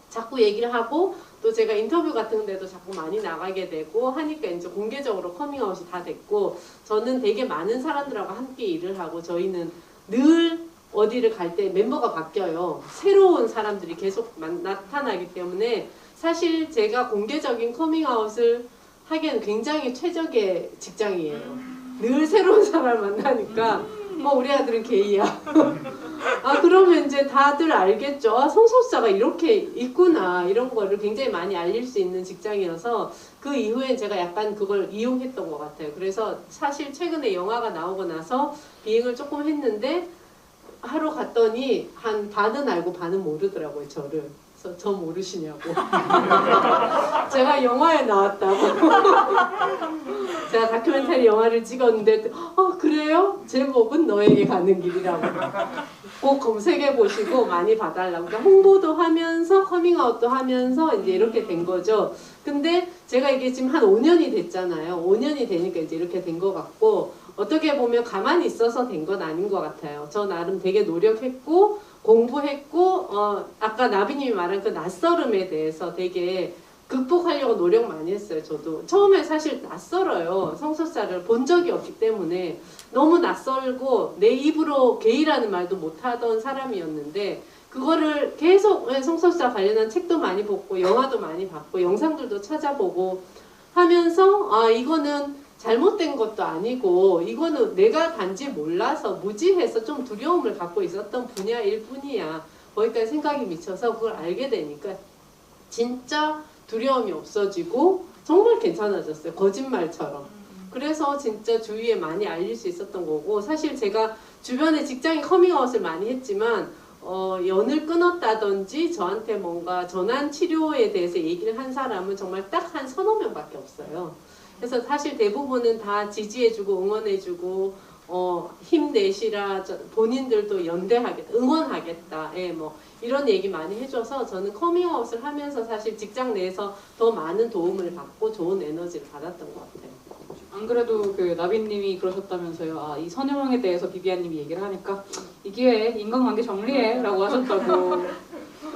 자꾸 얘기를 하고 또 제가 인터뷰 같은 데도 자꾸 많이 나가게 되고 하니까 이제 공개적으로 커밍아웃이 다 됐고 저는 되게 많은 사람들하고 함께 일을 하고 저희는 늘 어디를 갈 때 멤버가 바뀌어요. 새로운 사람들이 계속 나타나기 때문에 사실 제가 공개적인 커밍아웃을 하기에는 굉장히 최적의 직장이에요. 늘 새로운 사람을 만나니까 우리 아들은 게이야. 그러면 이제 다들 알겠죠. 성소수자가 이렇게 있구나. 이런 거를 굉장히 많이 알릴 수 있는 직장이어서 그 이후엔 제가 약간 그걸 이용했던 것 같아요. 그래서 사실 최근에 영화가 나오고 나서 비행을 조금 했는데 하러 갔더니 한 반은 알고 반은 모르더라고요. 저를. 그래서 저 모르시냐고. 제가 영화에 나왔다고. 제가 다큐멘터리 영화를 찍었는데 그래요? 그리고요 제목은 너에게 가는 길이라고 꼭 검색해 보시고 많이 봐달라고. 그러니까 홍보도 하면서 커밍아웃도 하면서 이제 이렇게 된 거죠. 근데 제가 이게 지금 한 5년이 됐잖아요. 5년이 되니까 이제 이렇게 된 것 같고, 어떻게 보면 가만히 있어서 된 건 아닌 것 같아요. 저 나름 되게 노력했고 공부했고 아까 나비님이 말한 그 낯설음에 대해서 되게 극복하려고 노력 많이 했어요. 저도 처음에 사실 낯설어요. 성서사를 본 적이 없기 때문에 너무 낯설고 내 입으로 게이라는 말도 못하던 사람이었는데, 그거를 계속 성서사 관련한 책도 많이 보고 영화도 많이 봤고 영상들도 찾아보고 하면서 아 이거는 잘못된 것도 아니고 이거는 내가 단지 몰라서 무지해서 좀 두려움을 갖고 있었던 분야일 뿐이야. 거기까지 생각이 미쳐서 그걸 알게 되니까 진짜 두려움이 없어지고 정말 괜찮아졌어요. 거짓말처럼. 그래서 진짜 주위에 많이 알릴 수 있었던 거고, 사실 제가 주변에 직장인 커밍아웃을 많이 했지만 연을 끊었다든지 저한테 뭔가 전환 치료에 대해서 얘기를 한 사람은 정말 딱 한 서너 명밖에 없어요. 그래서 사실 대부분은 다 지지해주고 응원해주고 힘내시라, 본인들도 연대하겠다, 응원하겠다, 뭐 이런 얘기 많이 해줘서 저는 커밍아웃을 하면서 사실 직장 내에서 더 많은 도움을 받고 좋은 에너지를 받았던 것 같아요. 안 그래도 그 나비님이 그러셨다면서요. 아, 이 선효명에 대해서 비비안님이 얘기를 하니까 이 기회에 인간관계 정리해라고 하셨다고.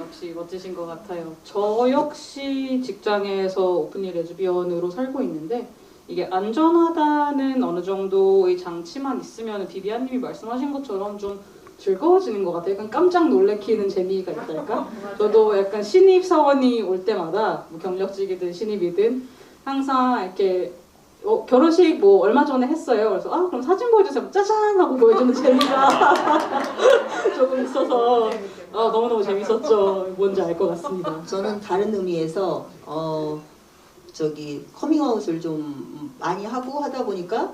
역시 멋지신 것 같아요. 저 역시 직장에서 오픈리 레즈비언으로 살고 있는데 이게 안전하다는 어느 정도의 장치만 있으면 비비안님이 말씀하신 것처럼 좀 즐거워지는 것 같아요. 약간 깜짝 놀래키는 재미가 있달까? 저도 약간 신입 사원이 올 때마다 뭐 경력직이든 신입이든 항상 이렇게 결혼식 뭐 얼마 전에 했어요. 그래서 아 그럼 사진 보여주세요. 짜잔 하고 보여주는 재미가 조금 있어서 너무너무 재밌었죠. 뭔지 알 것 같습니다. 저는 다른 의미에서 커밍아웃을 좀 많이 하고 하다 보니까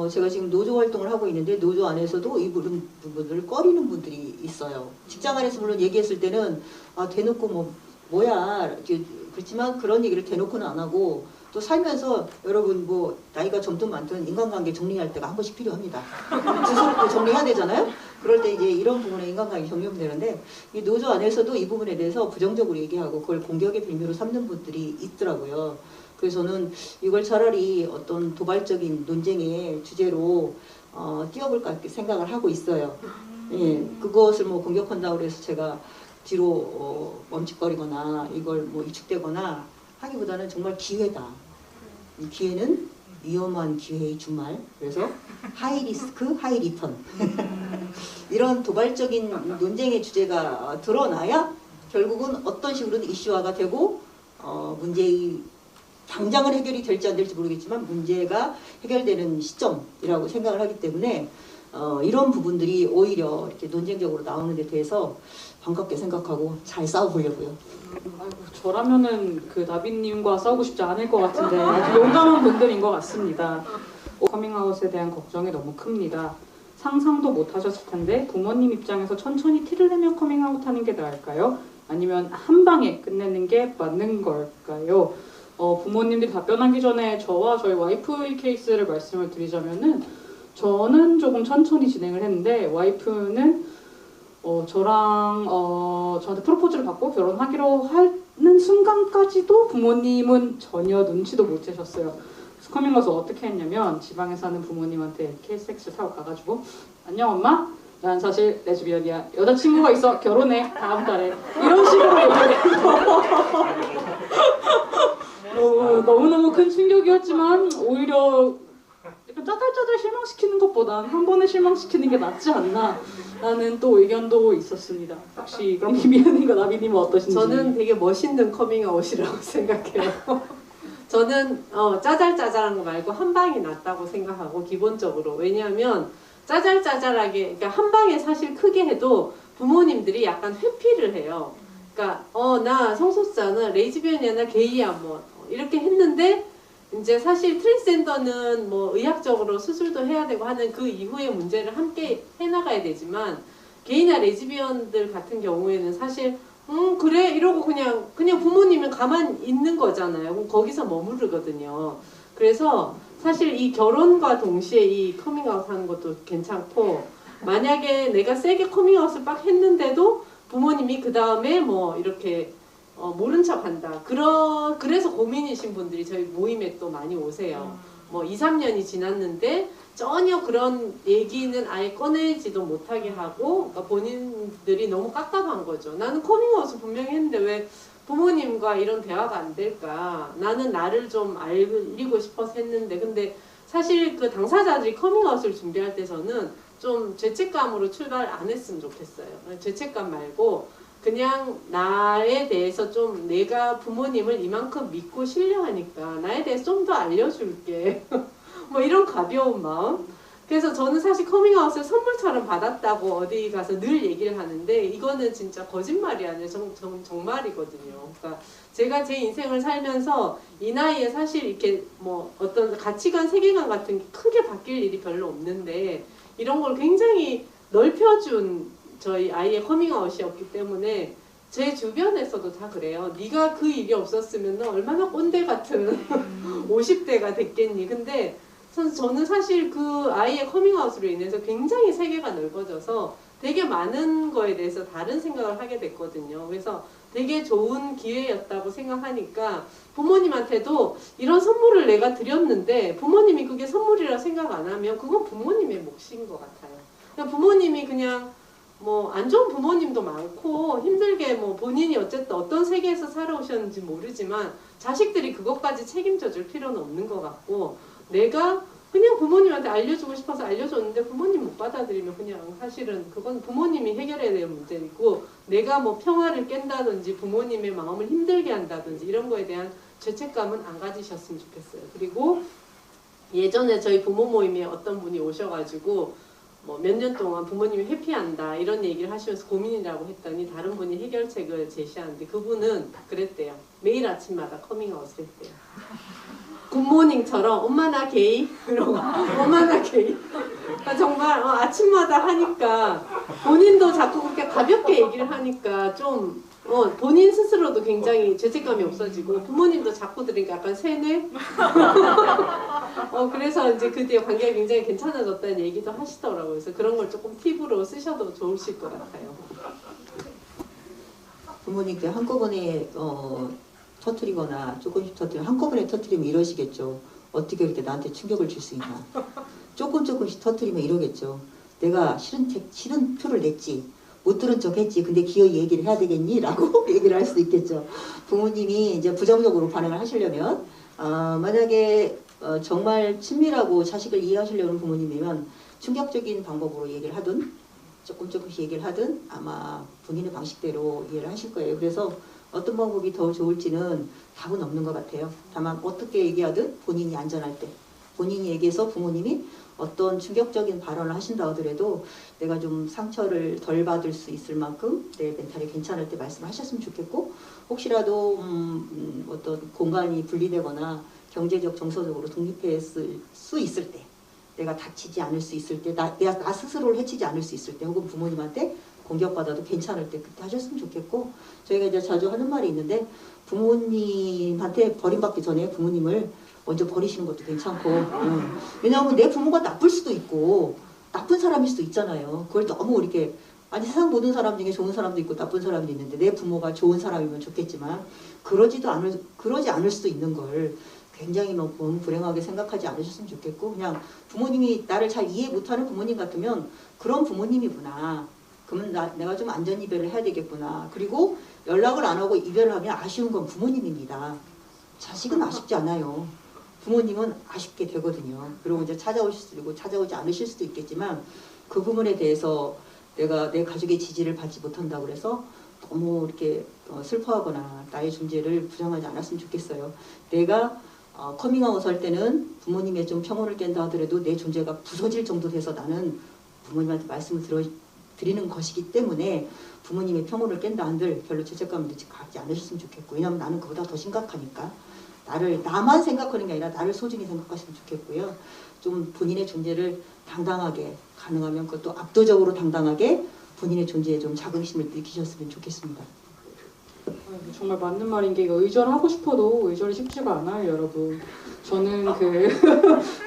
제가 지금 노조 활동을 하고 있는데 노조 안에서도 이 부분들을 꺼리는 분들이 있어요. 직장 안에서 물론 얘기했을 때는 대놓고 뭐야 이렇게 그렇지만 그런 얘기를 대놓고는 안 하고, 또 살면서 여러분 뭐 나이가 젊든 많든 인간관계 정리할 때가 한 번씩 필요합니다. 스스로 정리해야 되잖아요. 그럴 때 이제 이런 부분에 인간관계 정리하면 되는데, 이 노조 안에서도 이 부분에 대해서 부정적으로 얘기하고 그걸 공격의 빌미로 삼는 분들이 있더라고요. 그래서 저는 이걸 차라리 어떤 도발적인 논쟁의 주제로 띄워볼까 이렇게 생각을 하고 있어요. 예, 그것을 뭐 공격한다고 해서 제가 뒤로 멈칫거리거나 이걸 뭐 위축되거나 하기보다는 정말 기회다. 이 기회는 위험한 기회의 주말. 그래서 하이 리스크 하이 리턴. 이런 도발적인 논쟁의 주제가 드러나야 결국은 어떤 식으로든 이슈화가 되고 문제의 당장은 해결이 될지 안 될지 모르겠지만 문제가 해결되는 시점이라고 생각을 하기 때문에 이런 부분들이 오히려 이렇게 논쟁적으로 나오는 데 대해서 반갑게 생각하고 잘 싸워보려고요. 아이고, 저라면은 그 나비님과 싸우고 싶지 않을 것 같은데 아주 용감한 분들인 것 같습니다. 커밍아웃에 대한 걱정이 너무 큽니다. 상상도 못 하셨을 텐데 부모님 입장에서 천천히 티를 내며 커밍아웃하는 게 나을까요? 아니면 한 방에 끝내는 게 맞는 걸까요? 부모님들이 답변하기 전에 저와 저희 와이프의 케이스를 말씀을 드리자면은 저는 조금 천천히 진행을 했는데 와이프는 저랑 저한테 프로포즈를 받고 결혼하기로 하는 순간까지도 부모님은 전혀 눈치도 못 채셨어요. 그래서 커밍아웃을 어떻게 했냐면 지방에 사는 부모님한테 이렇게 섹스 타고 가가지고 안녕 엄마? 난 사실 레즈비언이야. 여자친구가 있어. 결혼해. 다음 달에. 이런 식으로 얘기해서 너무너무 큰 충격이었지만 오히려 짜잘짜잘 실망시키는 것보단 한 번에 실망시키는 게 낫지 않나 라는 또 의견도 있었습니다. 혹시 그럼 비비안님과 나비님은 어떠신지? 저는 되게 멋있는 커밍아웃이라고 생각해요. 저는 짜잘짜잘한 거 말고 한 방이 낫다고 생각하고 기본적으로. 왜냐하면 짜잘짜잘하게, 그러니까 한 방에 사실 크게 해도 부모님들이 약간 회피를 해요. 그러니까 나 성소수자는 레즈비언이야, 나 게이야, 뭐 이렇게 했는데 이제 사실 트랜스젠더는 뭐 의학적으로 수술도 해야 되고 하는 그 이후의 문제를 함께 해나가야 되지만, 게이나 레즈비언들 같은 경우에는 사실 그래 이러고 그냥 부모님은 가만 있는 거잖아요. 그럼 거기서 머무르거든요. 그래서 사실 이 결혼과 동시에 이 커밍아웃 하는 것도 괜찮고, 만약에 내가 세게 커밍아웃을 막 했는데도 부모님이 그 다음에 뭐 이렇게 모른 척 한다. 그래서 고민이신 분들이 저희 모임에 또 많이 오세요. 뭐 2, 3년이 지났는데 전혀 그런 얘기는 아예 꺼내지도 못하게 하고, 그러니까 본인들이 너무 깝깝한 거죠. 나는 커밍아웃을 분명히 했는데 왜 부모님과 이런 대화가 안 될까? 나는 나를 좀 알리고 싶어서 했는데, 근데 사실 그 당사자들이 커밍아웃을 준비할 때 저는 좀 죄책감으로 출발 안 했으면 좋겠어요. 죄책감 말고 그냥 나에 대해서 좀, 내가 부모님을 이만큼 믿고 신뢰하니까 나에 대해서 좀 더 알려줄게. 뭐 이런 가벼운 마음. 그래서 저는 사실 커밍아웃을 선물처럼 받았다고 어디 가서 늘 얘기를 하는데, 이거는 진짜 거짓말이 아니라 정말이거든요. 그러니까 제가 제 인생을 살면서 이 나이에 사실 이렇게 뭐 어떤 가치관, 세계관 같은 게 크게 바뀔 일이 별로 없는데, 이런 걸 굉장히 넓혀준 저희 아이의 커밍아웃이었기 때문에 제 주변에서도 다 그래요. 네가 그 일이 없었으면 너 얼마나 꼰대 같은 50대가 됐겠니. 근데 저는 사실 그 아이의 커밍아웃으로 인해서 굉장히 세계가 넓어져서 되게 많은 거에 대해서 다른 생각을 하게 됐거든요. 그래서 되게 좋은 기회였다고 생각하니까 부모님한테도 이런 선물을 내가 드렸는데 부모님이 그게 선물이라 생각 안 하면 그건 부모님의 몫인 것 같아요. 그냥 부모님이 그냥 뭐 안 좋은 부모님도 많고 힘들게 뭐 본인이 어쨌든 어떤 세계에서 살아오셨는지 모르지만 자식들이 그것까지 책임져 줄 필요는 없는 것 같고, 내가 그냥 부모님한테 알려주고 싶어서 알려줬는데 부모님 못 받아들이면 그냥 사실은 그건 부모님이 해결해야 될 문제이고, 내가 뭐 평화를 깬다든지 부모님의 마음을 힘들게 한다든지 이런 거에 대한 죄책감은 안 가지셨으면 좋겠어요. 그리고 예전에 저희 부모 모임에 어떤 분이 오셔가지고 뭐 몇 년 동안 부모님이 회피한다 이런 얘기를 하시면서 고민이라고 했더니 다른 분이 해결책을 제시하는데, 그분은 그랬대요. 매일 아침마다 커밍아웃을 했대요. 굿모닝처럼 엄마 나 게이? 이러고 엄마 나 게이? 그러니까 정말 아침마다 하니까 본인도 자꾸 그렇게 가볍게 얘기를 하니까 좀 본인 스스로도 굉장히 죄책감이 없어지고 부모님도 자꾸 들으니까 약간 세뇌? 그래서 이제 그 뒤에 관계가 굉장히 괜찮아졌다는 얘기도 하시더라고요. 그래서 그런 걸 조금 팁으로 쓰셔도 좋으실 것 같아요. 부모님께 한꺼번에 터뜨리거나 조금씩 터뜨리면, 한꺼번에 터뜨리면 이러시겠죠. 어떻게 그렇게 나한테 충격을 줄 수 있나. 조금씩 터뜨리면 이러겠죠. 내가 싫은 표를 냈지. 못 들은 척 했지. 근데 기어이 얘기를 해야 되겠니? 라고 얘기를 할 수도 있겠죠. 부모님이 이제 부정적으로 반응을 하시려면, 만약에 정말 친밀하고 자식을 이해하시려는 부모님이면 충격적인 방법으로 얘기를 하든 조금씩 얘기를 하든 아마 본인의 방식대로 이해를 하실 거예요. 그래서 어떤 방법이 더 좋을지는 답은 없는 것 같아요. 다만 어떻게 얘기하든 본인이 안전할 때, 본인이 얘기해서 부모님이 어떤 충격적인 발언을 하신다 하더라도 내가 좀 상처를 덜 받을 수 있을 만큼 내 멘탈이 괜찮을 때 말씀하셨으면 좋겠고, 혹시라도 어떤 공간이 분리되거나 경제적, 정서적으로 독립했을 수 있을 때, 내가 다치지 않을 수 있을 때, 내가 나 스스로를 해치지 않을 수 있을 때, 혹은 부모님한테 공격받아도 괜찮을 때 그때 하셨으면 좋겠고, 저희가 이제 자주 하는 말이 있는데, 부모님한테 버림받기 전에 부모님을 먼저 버리시는 것도 괜찮고, 왜냐하면 내 부모가 나쁠 수도 있고 나쁜 사람일 수도 있잖아요. 그걸 너무 이렇게, 아니 세상 모든 사람 중에 좋은 사람도 있고 나쁜 사람도 있는데 내 부모가 좋은 사람이면 좋겠지만 그러지 않을 수도 있는 걸 굉장히 너무 불행하게 생각하지 않으셨으면 좋겠고, 그냥 부모님이 나를 잘 이해 못하는 부모님 같으면 그런 부모님이구나, 그러면 내가 좀 안전 이별을 해야 되겠구나. 그리고 연락을 안 하고 이별을 하면 아쉬운 건 부모님입니다. 자식은 아쉽지 않아요. 부모님은 아쉽게 되거든요. 그리고 이제 찾아오실 수도 있고 찾아오지 않으실 수도 있겠지만, 그 부분에 대해서 내가 내 가족의 지지를 받지 못한다고 그래서 너무 이렇게 슬퍼하거나 나의 존재를 부정하지 않았으면 좋겠어요. 내가 커밍아웃 할 때는 부모님의 좀 평온을 깬다 하더라도 내 존재가 부서질 정도 돼서 나는 부모님한테 말씀을 드리는 것이기 때문에 부모님의 평온을 깬다 한들 별로 죄책감을 갖지 않으셨으면 좋겠고, 왜냐하면 나는 그보다 더 심각하니까 나만 생각하는 게 아니라 나를 소중히 생각하시면 좋겠고요. 좀 본인의 존재를 당당하게, 가능하면 그것도 압도적으로 당당하게 본인의 존재에 좀 자긍심을 느끼셨으면 좋겠습니다. 정말 맞는 말인 게 이거 의절 하고 싶어도 의절이 쉽지가 않아요, 여러분. 저는 그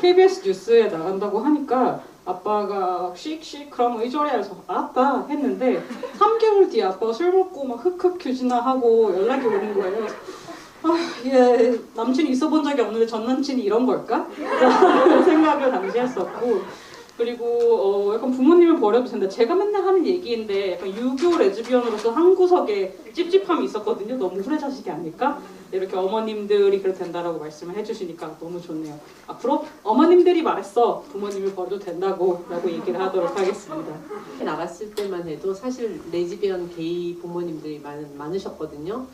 KBS 뉴스에 나간다고 하니까 아빠가 씩씩 그럼 의절해 해서 알았다 했는데 3개월 뒤에 아빠가 술 먹고 막 흑흑 규진아 하고 연락이 오는 거예요. 아, 예, 남친이 있어 본 적이 없는데 전 남친이 이런 걸까? 라는 생각을 당시 했었고, 그리고 약간 부모님을 버려도 된다. 제가 맨날 하는 얘기인데 약간 유교 레즈비언으로서 한 구석에 찝찝함이 있었거든요. 너무 후레자식이 아닐까? 이렇게 어머님들이 그래도 된다라고 말씀을 해주시니까 너무 좋네요. 앞으로 어머님들이 말했어. 부모님을 버려도 된다고 라고 얘기를 하도록 하겠습니다. 나갔을 때만 해도 사실 레즈비언 게이 부모님들이 많으셨거든요.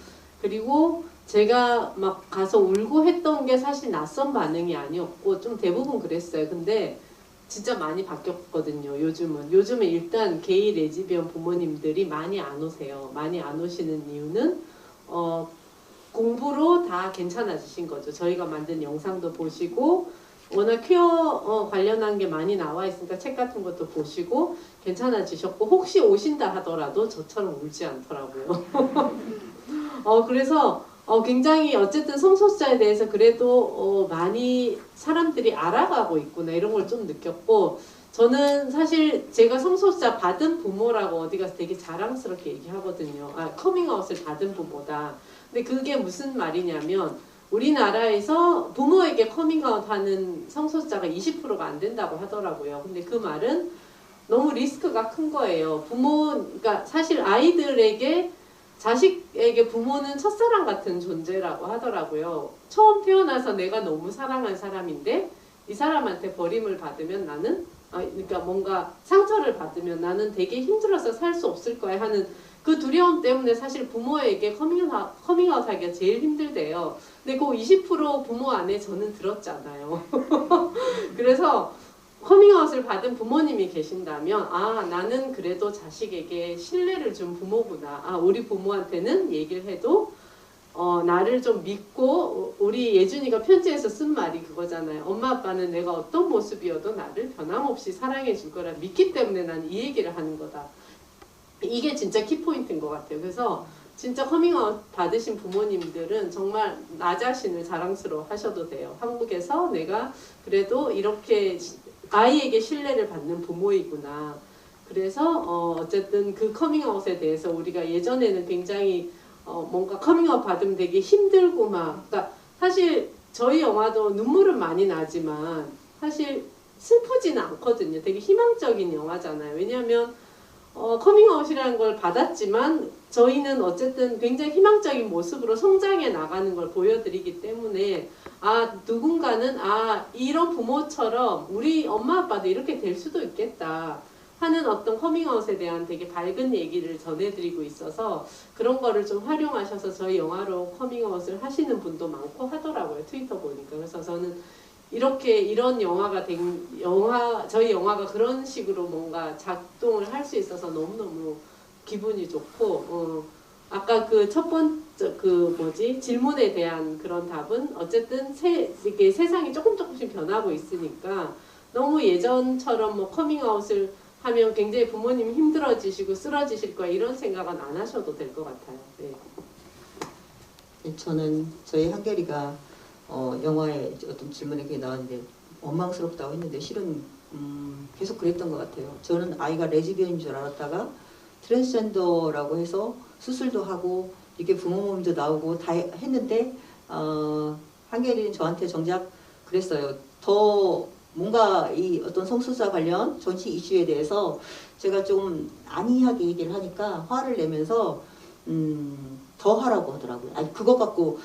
그리고 제가 막 가서 울고 했던 게 사실 낯선 반응이 아니었고 좀 대부분 그랬어요. 근데 진짜 많이 바뀌었거든요. 요즘은 일단 게이 레즈비언 부모님들이 많이 안 오세요. 많이 안 오시는 이유는 공부로 다 괜찮아지신 거죠. 저희가 만든 영상도 보시고 워낙 퀴어 관련한 게 많이 나와 있으니까 책 같은 것도 보시고 괜찮아지셨고 혹시 오신다 하더라도 저처럼 울지 않더라고요. 그래서 굉장히 어쨌든 성소수자에 대해서 그래도 많이 사람들이 알아가고 있구나 이런 걸 좀 느꼈고, 저는 사실 제가 성소수자 받은 부모라고 어디 가서 되게 자랑스럽게 얘기하거든요. 커밍아웃을 받은 부모다. 근데 그게 무슨 말이냐면 우리나라에서 부모에게 커밍아웃 하는 성소수자가 20%가 안 된다고 하더라고요. 근데 그 말은 너무 리스크가 큰 거예요. 그러니까 사실 아이들에게 자식에게 부모는 첫사랑 같은 존재라고 하더라고요. 처음 태어나서 내가 너무 사랑한 사람인데 이 사람한테 버림을 받으면 나는 그러니까 뭔가 상처를 받으면 나는 되게 힘들어서 살 수 없을 거야 하는 그 두려움 때문에 사실 부모에게 커밍아웃 하기가 제일 힘들대요. 근데 그 20% 부모 안에 저는 들었잖아요. 그래서 커밍아웃을 받은 부모님이 계신다면 나는 그래도 자식에게 신뢰를 준 부모구나. 우리 부모한테는 얘기를 해도 나를 좀 믿고, 우리 예준이가 편지에서 쓴 말이 그거잖아요. 엄마 아빠는 내가 어떤 모습이어도 나를 변함없이 사랑해 줄 거라 믿기 때문에 난 이 얘기를 하는 거다. 이게 진짜 키포인트인 것 같아요. 그래서 진짜 커밍아웃 받으신 부모님들은 정말 나 자신을 자랑스러워 하셔도 돼요. 한국에서 내가 그래도 이렇게 아이에게 신뢰를 받는 부모이구나. 그래서 어쨌든 그 커밍아웃에 대해서 우리가 예전에는 굉장히 뭔가 커밍아웃 받으면 되게 힘들고 그러니까 사실 저희 영화도 눈물은 많이 나지만 사실 슬프지는 않거든요. 되게 희망적인 영화잖아요. 왜냐하면 커밍아웃이라는 걸 받았지만 저희는 어쨌든 굉장히 희망적인 모습으로 성장해 나가는 걸 보여드리기 때문에 누군가는 이런 부모처럼 우리 엄마 아빠도 이렇게 될 수도 있겠다 하는 어떤 커밍아웃에 대한 되게 밝은 얘기를 전해드리고 있어서 그런 거를 좀 활용하셔서 저희 영화로 커밍아웃을 하시는 분도 많고 하더라고요. 트위터 보니까. 그래서 저는 이런 저희 영화가 그런 식으로 뭔가 작동을 할 수 있어서 너무너무 기분이 좋고, 아까 그 첫 번째 질문에 대한 그런 답은 어쨌든 이게 세상이 조금씩 변하고 있으니까 너무 예전처럼 뭐 커밍아웃을 하면 굉장히 부모님이 힘들어지시고 쓰러지실 거야 이런 생각은 안 하셔도 될 것 같아요. 네. 저는 저희 한결이가 영화에 어떤 질문에 그게 나왔는데 원망스럽다고 했는데 실은 계속 그랬던 것 같아요. 저는 아이가 레즈비언인 줄 알았다가 트랜스젠더라고 해서 수술도 하고 이렇게 부모 몸도 나오고 다 했는데 한결이는 저한테 정작 그랬어요. 더 뭔가 이 어떤 성소수자 관련 정치 이슈에 대해서 제가 좀 안이하게 얘기를 하니까 화를 내면서 더 하라고 하더라고요. 그거 갖고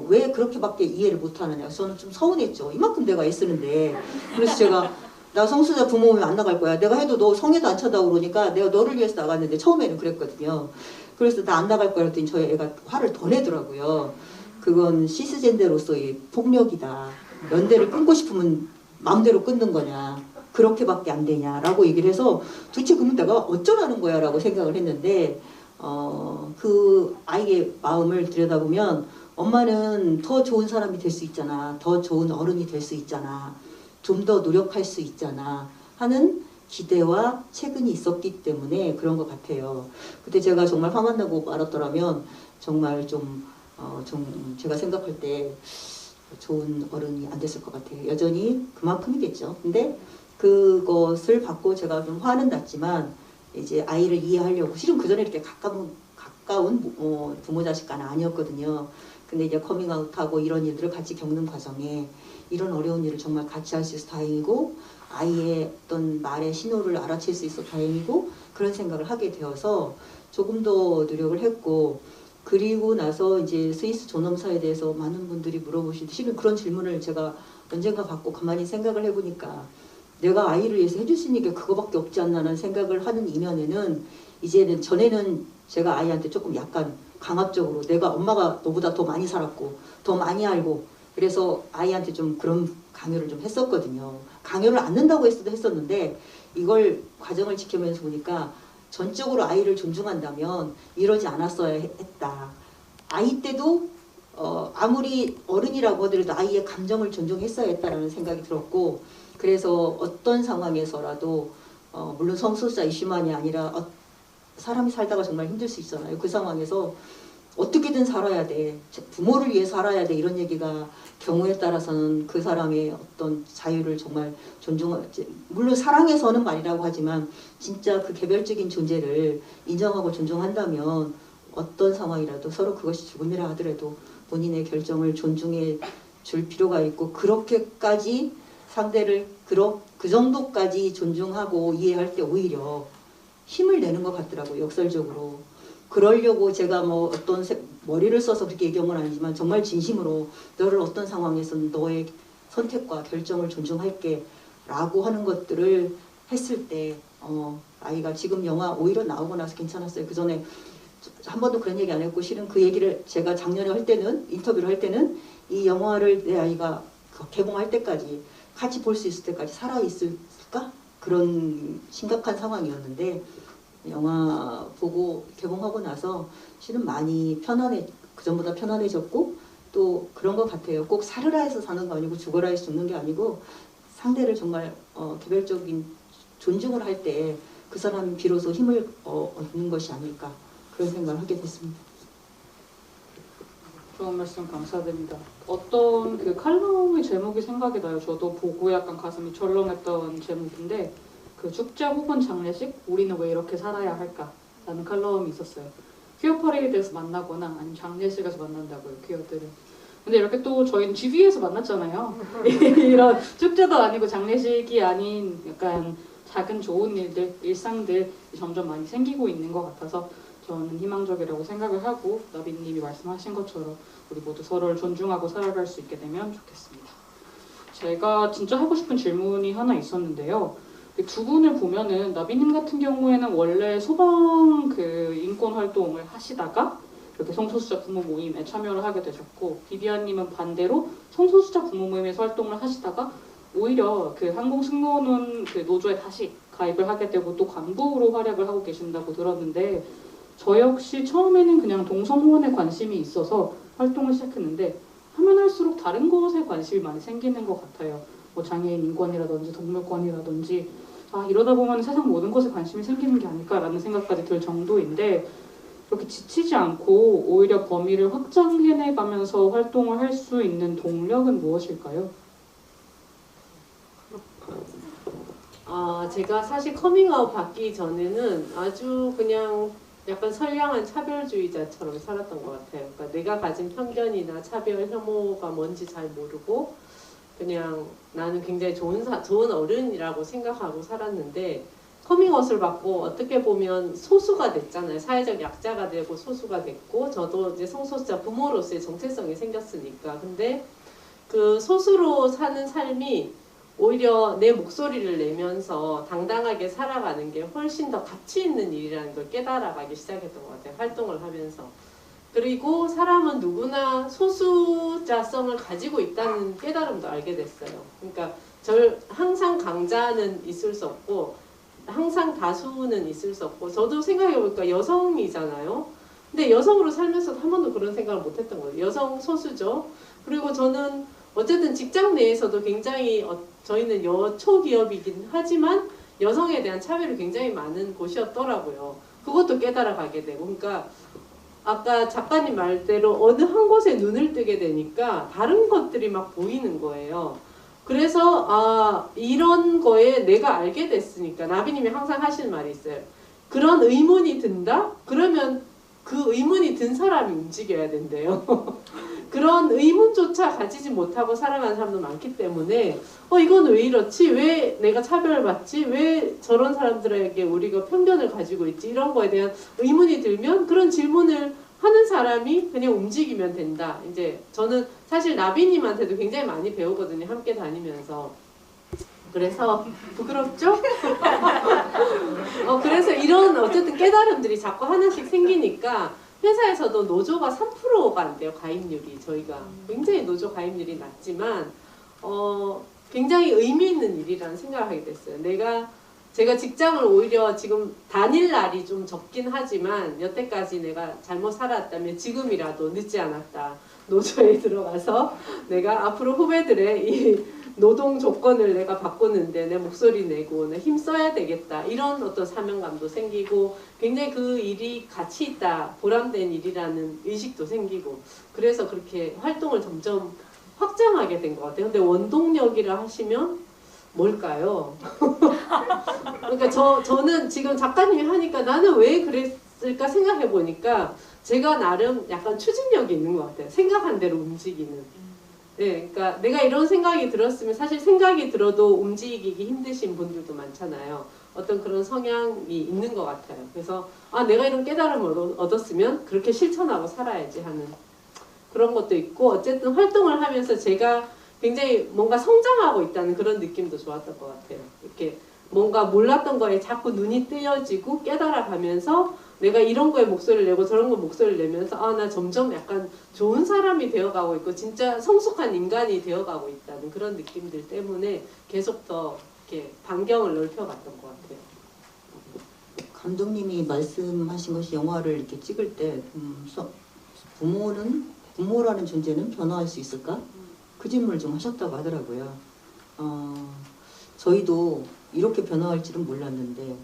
왜 그렇게밖에 이해를 못하느냐. 저는 좀 서운했죠. 이만큼 내가 애쓰는데. 그래서 제가 나 성소수자 부모 오면 안 나갈 거야. 내가 해도 너 성에도 안 차다고 그러니까 내가 너를 위해서 나갔는데 처음에는 그랬거든요. 그래서 나 안 나갈 거야 그랬더니 저희 애가 화를 더 내더라고요. 그건 시스젠더로서의 폭력이다. 연대를 끊고 싶으면 마음대로 끊는 거냐. 그렇게밖에 안 되냐라고 얘기를 해서 도대체 그러면 내가 어쩌라는 거야 라고 생각을 했는데 그 아이의 마음을 들여다보면 엄마는 더 좋은 사람이 될 수 있잖아. 더 좋은 어른이 될 수 있잖아. 좀 더 노력할 수 있잖아. 하는 기대와 체근이 있었기 때문에 그런 것 같아요. 그때 제가 정말 화만 나고 말았더라면 정말 좀 제가 생각할 때 좋은 어른이 안 됐을 것 같아요. 여전히 그만큼이겠죠. 근데 그것을 받고 제가 좀 화는 났지만 이제 아이를 이해하려고 실은 그 전에 이렇게 가까운 부모 자식 간은 아니었거든요. 근데 이제 커밍아웃하고 이런 일들을 같이 겪는 과정에 이런 어려운 일을 정말 같이 할 수 있어서 다행이고 아이의 어떤 말의 신호를 알아챌 수 있어서 다행이고 그런 생각을 하게 되어서 조금 더 노력을 했고 그리고 나서 이제 스위스 존엄사에 대해서 많은 분들이 물어보시는데 실은 그런 질문을 제가 언젠가 받고 가만히 생각을 해보니까 내가 아이를 위해서 해줄 수 있는 게 그거밖에 없지 않나라는 생각을 하는 이면에는 이제는 전에는 제가 아이한테 조금 약간 강압적으로 내가 엄마가 너보다 더 많이 살았고 더 많이 알고 그래서 아이한테 좀 그런 강요를 좀 했었거든요. 강요를 안 는다고 했었는데 이걸 과정을 지켜면서 보니까 전적으로 아이를 존중한다면 이러지 않았어야 했다. 아이 때도 아무리 어른이라고 하더라도 아이의 감정을 존중했어야 했다라는 생각이 들었고 그래서 어떤 상황에서라도 물론 성소수자 이슈만이 아니라 사람이 살다가 정말 힘들 수 있잖아요. 그 상황에서 어떻게든 살아야 돼. 부모를 위해 살아야 돼. 이런 얘기가 경우에 따라서는 그 사람의 어떤 자유를 정말 존중하지. 물론 사랑해서는 말이라고 하지만 진짜 그 개별적인 존재를 인정하고 존중한다면 어떤 상황이라도 서로 그것이 죽음이라 하더라도 본인의 결정을 존중해 줄 필요가 있고 그렇게까지 상대를 그 정도까지 존중하고 이해할 때 오히려 힘을 내는 것 같더라고요. 역설적으로. 그러려고 제가 뭐 어떤 머리를 써서 그렇게 얘기한 건 아니지만 정말 진심으로 너를 어떤 상황에서는 너의 선택과 결정을 존중할게 라고 하는 것들을 했을 때 아이가 지금 영화 오히려 나오고 나서 괜찮았어요. 그 전에 한 번도 그런 얘기 안 했고 실은 그 얘기를 제가 작년에 할 때는 인터뷰를 할 때는 이 영화를 내 아이가 개봉할 때까지 같이 볼 수 있을 때까지 살아있을까? 그런 심각한 상황이었는데 영화 보고 개봉하고 나서 실은 많이 그전보다 편안해졌고 또 그런 것 같아요. 꼭 살으라 해서 사는 거 아니고 죽어라 해서 죽는 게 아니고 상대를 정말 개별적인 존중을 할 때 그 사람이 비로소 힘을 얻는 것이 아닐까 그런 생각을 하게 됐습니다. 좋은 말씀 감사드립니다. 어떤 그 칼럼의 제목이 생각이 나요. 저도 보고 약간 가슴이 철렁했던 제목인데 그 축제 혹은 장례식 우리는 왜 이렇게 살아야 할까? 라는 칼럼이 있었어요. 퀴어 퍼레이드에서 만나거나 아니면 장례식에서 만난다고요. 퀴어들은. 근데 이렇게 또 저희는 GV에서 만났잖아요. 이런 축제도 아니고 장례식이 아닌 약간 작은 좋은 일들, 일상들 점점 많이 생기고 있는 것 같아서 저는 희망적이라고 생각을 하고 나비님이 말씀하신 것처럼 우리 모두 서로를 존중하고 살아갈 수 있게 되면 좋겠습니다. 제가 진짜 하고 싶은 질문이 하나 있었는데요. 두 분을 보면은 나비님 같은 경우에는 원래 소방 인권 활동을 하시다가 이렇게 성소수자 부모 모임에 참여를 하게 되셨고 비비안님은 반대로 성소수자 부모 모임에서 활동을 하시다가 오히려 항공승무원 노조에 다시 가입을 하게 되고 또 간부로 활약을 하고 계신다고 들었는데 저 역시 처음에는 그냥 동성호원에 관심이 있어서 활동을 시작했는데 하면 할수록 다른 것에 관심이 많이 생기는 것 같아요. 뭐 장애인 인권이라든지 동물권이라든지 이러다 보면 세상 모든 것에 관심이 생기는 게 아닐까라는 생각까지 들 정도인데 그렇게 지치지 않고 오히려 범위를 확장해내가면서 활동을 할 수 있는 동력은 무엇일까요? 제가 사실 커밍아웃 받기 전에는 아주 그냥 약간 선량한 차별주의자처럼 살았던 것 같아요. 그러니까 내가 가진 편견이나 차별, 혐오가 뭔지 잘 모르고 그냥 나는 굉장히 좋은 어른이라고 생각하고 살았는데 커밍아웃을 받고 어떻게 보면 소수가 됐잖아요. 사회적 약자가 되고 소수가 됐고 저도 이제 성소수자 부모로서의 정체성이 생겼으니까. 근데 그 소수로 사는 삶이 오히려 내 목소리를 내면서 당당하게 살아가는 게 훨씬 더 가치 있는 일이라는 걸 깨달아가기 시작했던 것 같아요. 활동을 하면서. 그리고 사람은 누구나 소수자성을 가지고 있다는 깨달음도 알게 됐어요. 그러니까 항상 강자는 있을 수 없고 항상 다수는 있을 수 없고 저도 생각해보니까 여성이잖아요. 근데 여성으로 살면서도 한 번도 그런 생각을 못했던 거예요. 여성 소수죠. 그리고 저는 어쨌든 직장 내에서도 굉장히 저희는 초기업이긴 하지만 여성에 대한 차별이 굉장히 많은 곳이었더라고요. 그것도 깨달아가게 되고, 그러니까 아까 작가님 말대로 어느 한 곳에 눈을 뜨게 되니까 다른 것들이 막 보이는 거예요. 그래서 이런 거에 내가 알게 됐으니까, 나비님이 항상 하시는 말이 있어요. 그런 의문이 든다? 그러면 그 의문이 든 사람이 움직여야 된대요. 그런 의문조차 가지지 못하고 살아가는 사람도 많기 때문에 이건 왜 이렇지? 왜 내가 차별받지? 왜 저런 사람들에게 우리가 편견을 가지고 있지? 이런 거에 대한 의문이 들면 그런 질문을 하는 사람이 그냥 움직이면 된다. 이제 저는 사실 나비님한테도 굉장히 많이 배우거든요. 함께 다니면서. 그래서 부끄럽죠? 그래서 이런 어쨌든 깨달음들이 자꾸 하나씩 생기니까 회사에서도 노조가 3%가 안 돼요. 가입률이. 저희가 굉장히 노조 가입률이 낮지만 굉장히 의미 있는 일이라는 생각을 하게 됐어요. 제가 직장을 오히려 지금 다닐 날이 좀 적긴 하지만 여태까지 내가 잘못 살았다면 지금이라도 늦지 않았다. 노조에 들어가서 내가 앞으로 후배들의 이 노동 조건을 내가 바꾸는데 내 목소리 내고 내 힘 써야 되겠다. 이런 어떤 사명감도 생기고 굉장히 그 일이 가치 있다. 보람된 일이라는 의식도 생기고 그래서 그렇게 활동을 점점 확장하게 된 것 같아요. 근데 원동력이라 하시면 뭘까요? 그러니까 저는 지금 작가님이 하니까 나는 왜 그랬을까 생각해 보니까 제가 나름 약간 추진력이 있는 것 같아요. 생각한 대로 움직이는. 네, 그러니까 내가 이런 생각이 들었으면 사실 생각이 들어도 움직이기 힘드신 분들도 많잖아요. 어떤 그런 성향이 있는 것 같아요. 그래서 내가 이런 깨달음을 얻었으면 그렇게 실천하고 살아야지 하는 그런 것도 있고 어쨌든 활동을 하면서 제가 굉장히 뭔가 성장하고 있다는 그런 느낌도 좋았던 것 같아요. 이렇게 뭔가 몰랐던 거에 자꾸 눈이 뜨여지고 깨달아가면서 내가 이런 거에 목소리를 내고 저런 거에 목소리를 내면서 나 점점 약간 좋은 사람이 되어가고 있고 진짜 성숙한 인간이 되어가고 있다는 그런 느낌들 때문에 계속 더 이렇게 반경을 넓혀갔던 것 같아요. 감독님이 말씀하신 것이 영화를 이렇게 찍을 때 부모라는 존재는 변화할 수 있을까? 그 질문을 좀 하셨다고 하더라고요. 저희도 이렇게 변화할 줄은 몰랐는데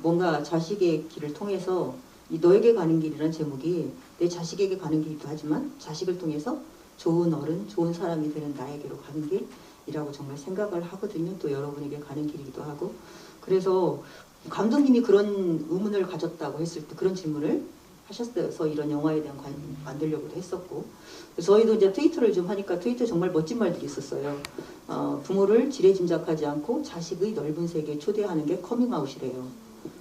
뭔가 자식의 길을 통해서 이 너에게 가는 길이라는 제목이 내 자식에게 가는 길이기도 하지만 자식을 통해서 좋은 어른, 좋은 사람이 되는 나에게로 가는 길이라고 정말 생각을 하거든요. 또 여러분에게 가는 길이기도 하고 그래서 감독님이 그런 의문을 가졌다고 했을 때 그런 질문을 하셨어서 이런 영화에 대한 관심을 만들려고도 했었고 저희도 이제 트위터를 좀 하니까 트위터에 정말 멋진 말들이 있었어요. 부모를 지레짐작하지 않고 자식의 넓은 세계에 초대하는 게 커밍아웃이래요.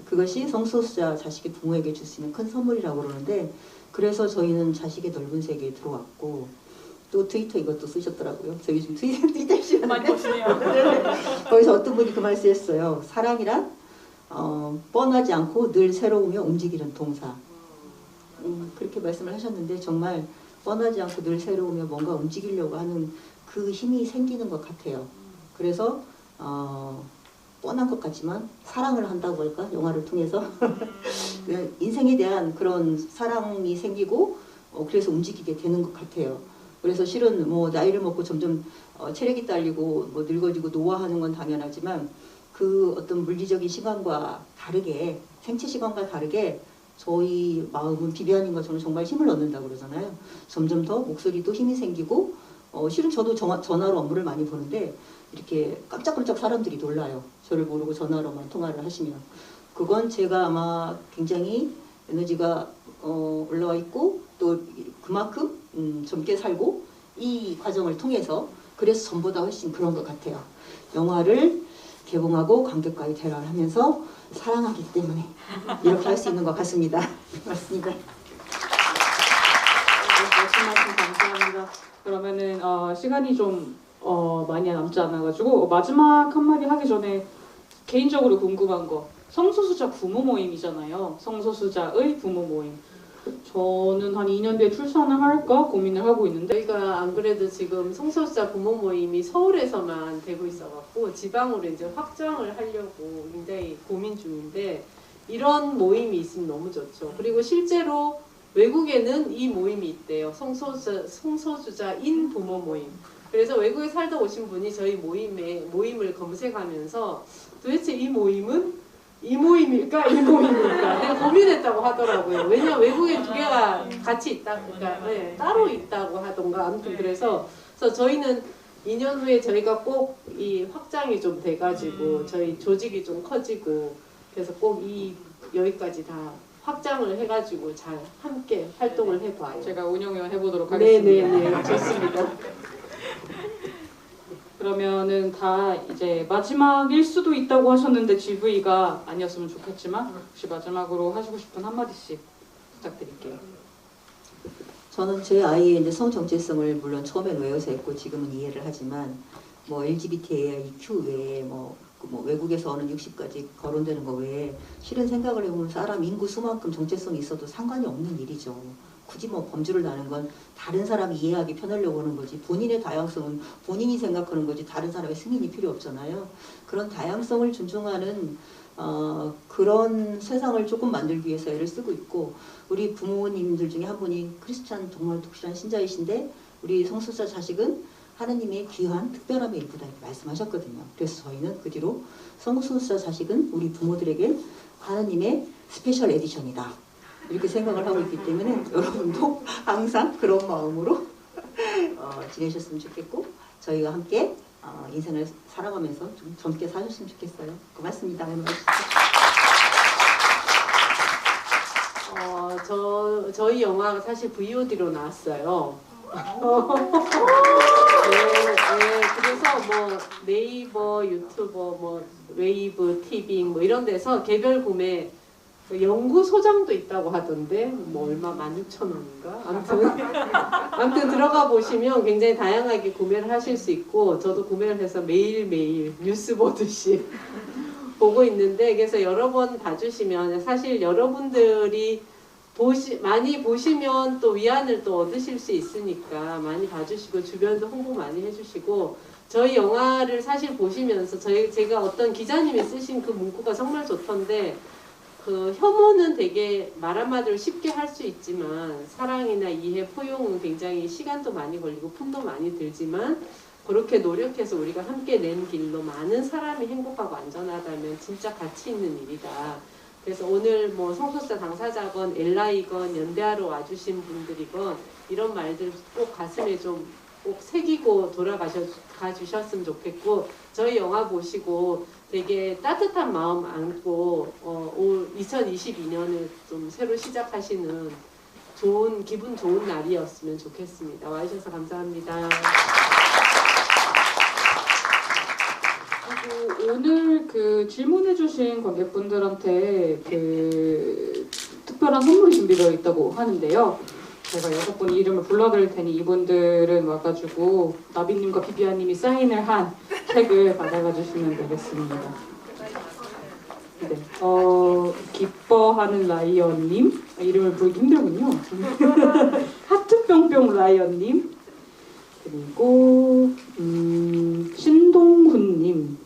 그것이 성소수자 자식이 부모에게 줄 수 있는 큰 선물이라고 그러는데 그래서 저희는 자식의 넓은 세계에 들어왔고 또 트위터 이것도 쓰셨더라고요. 저희 지금 트위터 시간에 많이 보시네요. 거기서 어떤 분이 그 말 쓰셨어요. 사랑이란 뻔하지 않고 늘 새로우며 움직이는 동사. 그렇게 말씀을 하셨는데 정말 뻔하지 않고 늘 새로우며 뭔가 움직이려고 하는 그 힘이 생기는 것 같아요. 그래서 뻔한 것 같지만 사랑을 한다고 할까? 영화를 통해서 인생에 대한 그런 사랑이 생기고 그래서 움직이게 되는 것 같아요. 그래서 실은 뭐 나이를 먹고 점점 체력이 딸리고 뭐 늙어지고 노화하는 건 당연하지만 그 어떤 물리적인 시간과 다르게 생체 시간과 다르게 저희 마음은 비비안인 것처럼 정말 힘을 얻는다고 그러잖아요. 점점 더 목소리도 힘이 생기고 실은 저도 전화로 업무를 많이 보는데 이렇게 깜짝깜짝 사람들이 놀라요. 저를 모르고 전화로만 통화를 하시면. 그건 제가 아마 굉장히 에너지가 올라와 있고 또 그만큼 젊게 살고 이 과정을 통해서 그래서 전보다 훨씬 그런 것 같아요. 영화를 개봉하고 관객과의 대화를 하면서 사랑하기 때문에 이렇게 할 수 있는 것 같습니다. 맞습니다. 말씀 감사합니다. 그러면은 시간이 좀 많이 남지 않아가지고 마지막 한마디 하기 전에 개인적으로 궁금한 거 성소수자 부모 모임이잖아요. 성소수자의 부모 모임. 저는 한 2년 뒤에 출산을 할까 고민을 하고 있는데 저희가 안 그래도 지금 성소수자 부모 모임이 서울에서만 되고 있어갖고 지방으로 이제 확장을 하려고 굉장히 고민 중인데 이런 모임이 있으면 너무 좋죠. 그리고 실제로 외국에는 이 모임이 있대요. 성소수자인 부모 모임. 그래서 외국에 살다 오신 분이 저희 모임을 검색하면서 도대체 이 모임은 이 모임일까 이 모임일까 내가 고민했다고 하더라고요. 왜냐 외국에 두 개가 같이 있다, 그러니까 네, 따로 있다고 하던가 아무튼 그래서 저희는 2년 후에 저희가 꼭 이 확장이 좀 돼가지고 저희 조직이 좀 커지고 그래서 꼭 여기까지 다 확장을 해가지고 잘 함께 활동을 해봐요. 제가 운영위원 해보도록 하겠습니다. 네네네 좋습니다. 그러면은 다 이제 마지막일 수도 있다고 하셨는데 GV가 아니었으면 좋겠지만 혹시 마지막으로 하시고 싶은 한마디씩 부탁드릴게요. 저는 제 아이의 이제 성 정체성을 물론 처음엔 외워서 했고 지금은 이해를 하지만 뭐 LGBTIQ 외에 뭐 외국에서 어느 60까지 거론되는 거 외에 실은 생각을 해보면 사람 인구 수만큼 정체성이 있어도 상관이 없는 일이죠. 굳이 뭐 범주를 나는 건 다른 사람이 이해하기 편하려고 하는 거지 본인의 다양성은 본인이 생각하는 거지 다른 사람의 승인이 필요 없잖아요. 그런 다양성을 존중하는 그런 세상을 조금 만들기 위해서 애를 쓰고 있고 우리 부모님들 중에 한 분이 크리스찬 정말 독실한 신자이신데 우리 성소자 자식은 하나님의 귀한 특별함의 일부다 이렇게 말씀하셨거든요. 그래서 저희는 그 뒤로 성소자 자식은 우리 부모들에게 하나님의 스페셜 에디션이다 이렇게 생각을 하고 있기 때문에 여러분도 항상 그런 마음으로 지내셨으면 좋겠고 저희가 함께 인생을 살아가면서 좀 젊게 사셨으면 좋겠어요. 고맙습니다. 저희 영화가 사실 VOD로 나왔어요. 그래서 뭐 네이버, 유튜버, 뭐 웨이브, 티빙 뭐 이런 데서 개별 구매 연구 소장도 있다고 하던데 뭐 얼마 16,000원인가? 아무튼 들어가 보시면 굉장히 다양하게 구매를 하실 수 있고 저도 구매를 해서 매일매일 뉴스 보듯이 보고 있는데 그래서 여러 번 봐주시면 사실 여러분들이 많이 보시면 또 위안을 또 얻으실 수 있으니까 많이 봐주시고 주변도 홍보 많이 해주시고 저희 영화를 사실 보시면서 제가 어떤 기자님이 쓰신 그 문구가 정말 좋던데 그 혐오는 되게 말 한마디로 쉽게 할 수 있지만 사랑이나 이해, 포용은 굉장히 시간도 많이 걸리고 품도 많이 들지만 그렇게 노력해서 우리가 함께 낸 길로 많은 사람이 행복하고 안전하다면 진짜 가치 있는 일이다. 그래서 오늘 뭐 성소수자 당사자건 엘라이건 연대하러 와주신 분들이건 이런 말들 꼭 가슴에 좀 꼭 새기고 가주셨으면 좋겠고 저희 영화 보시고 되게 따뜻한 마음 안고 올 2022년을 좀 새로 시작하시는 기분 좋은 날이었으면 좋겠습니다. 와주셔서 감사합니다. 그리고 오늘 그 질문해주신 관객분들한테 그 특별한 선물이 준비되어 있다고 하는데요. 제가 6분 이름을 불러드릴 테니 이분들은 와가지고 나비님과 비비아님이 사인을 한 책을 받아가 주시면 되겠습니다. 네. 기뻐하는 라이언님 이름을 부르기 힘들군요. 하트뿅뿅 라이언님 그리고 신동훈님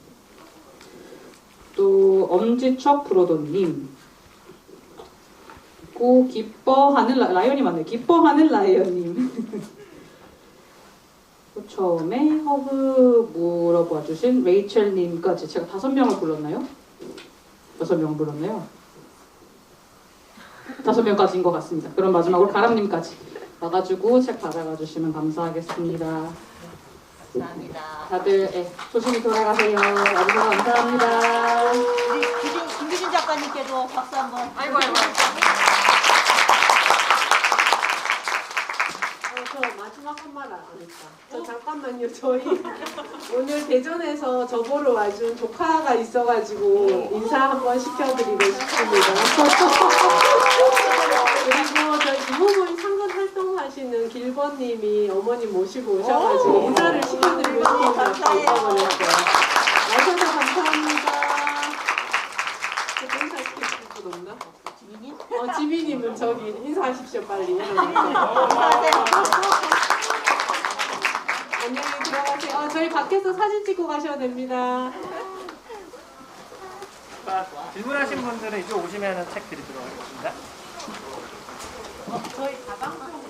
또 엄지척 브로더님 그리고 기뻐하는 라이언이 맞네요. 기뻐하는 라이언님 처음에 허브 물어봐 주신 레이첼님까지 제가 5명을 불렀나요? 6명을 불렀나요? 5명까지인 것 같습니다. 그럼 마지막으로 가람님까지 와가지고 책 받아가 주시면 감사하겠습니다. 감사합니다. 다들 조심히 돌아가세요. 와주셔서 감사합니다. 우리 김규진 작가님께도 박수 한번. 아이고. 저 마지막 한 말 안 했다. 저 잠깐만요. 저희 오늘 대전에서 저보러 와준 조카가 있어가지고 인사 한번 시켜드리고 싶습니다. 그리고 저희 부모님 상근 활동하시는 길버님이 어머님 모시고 오셔가지고 인사를 시켜드리고 싶어서 발송을 했어요. 와주셔서 감사합니다. 인사시킬 분 없나? 지민이? 지민님은 저기 인사하십시오 빨리. 안녕히 들어가세요. 저희 밖에서 사진 찍고 가셔도 됩니다. 질문하신 분들은 이쪽 오시면 책 드리도록 하겠습니다. 저희 가방 좀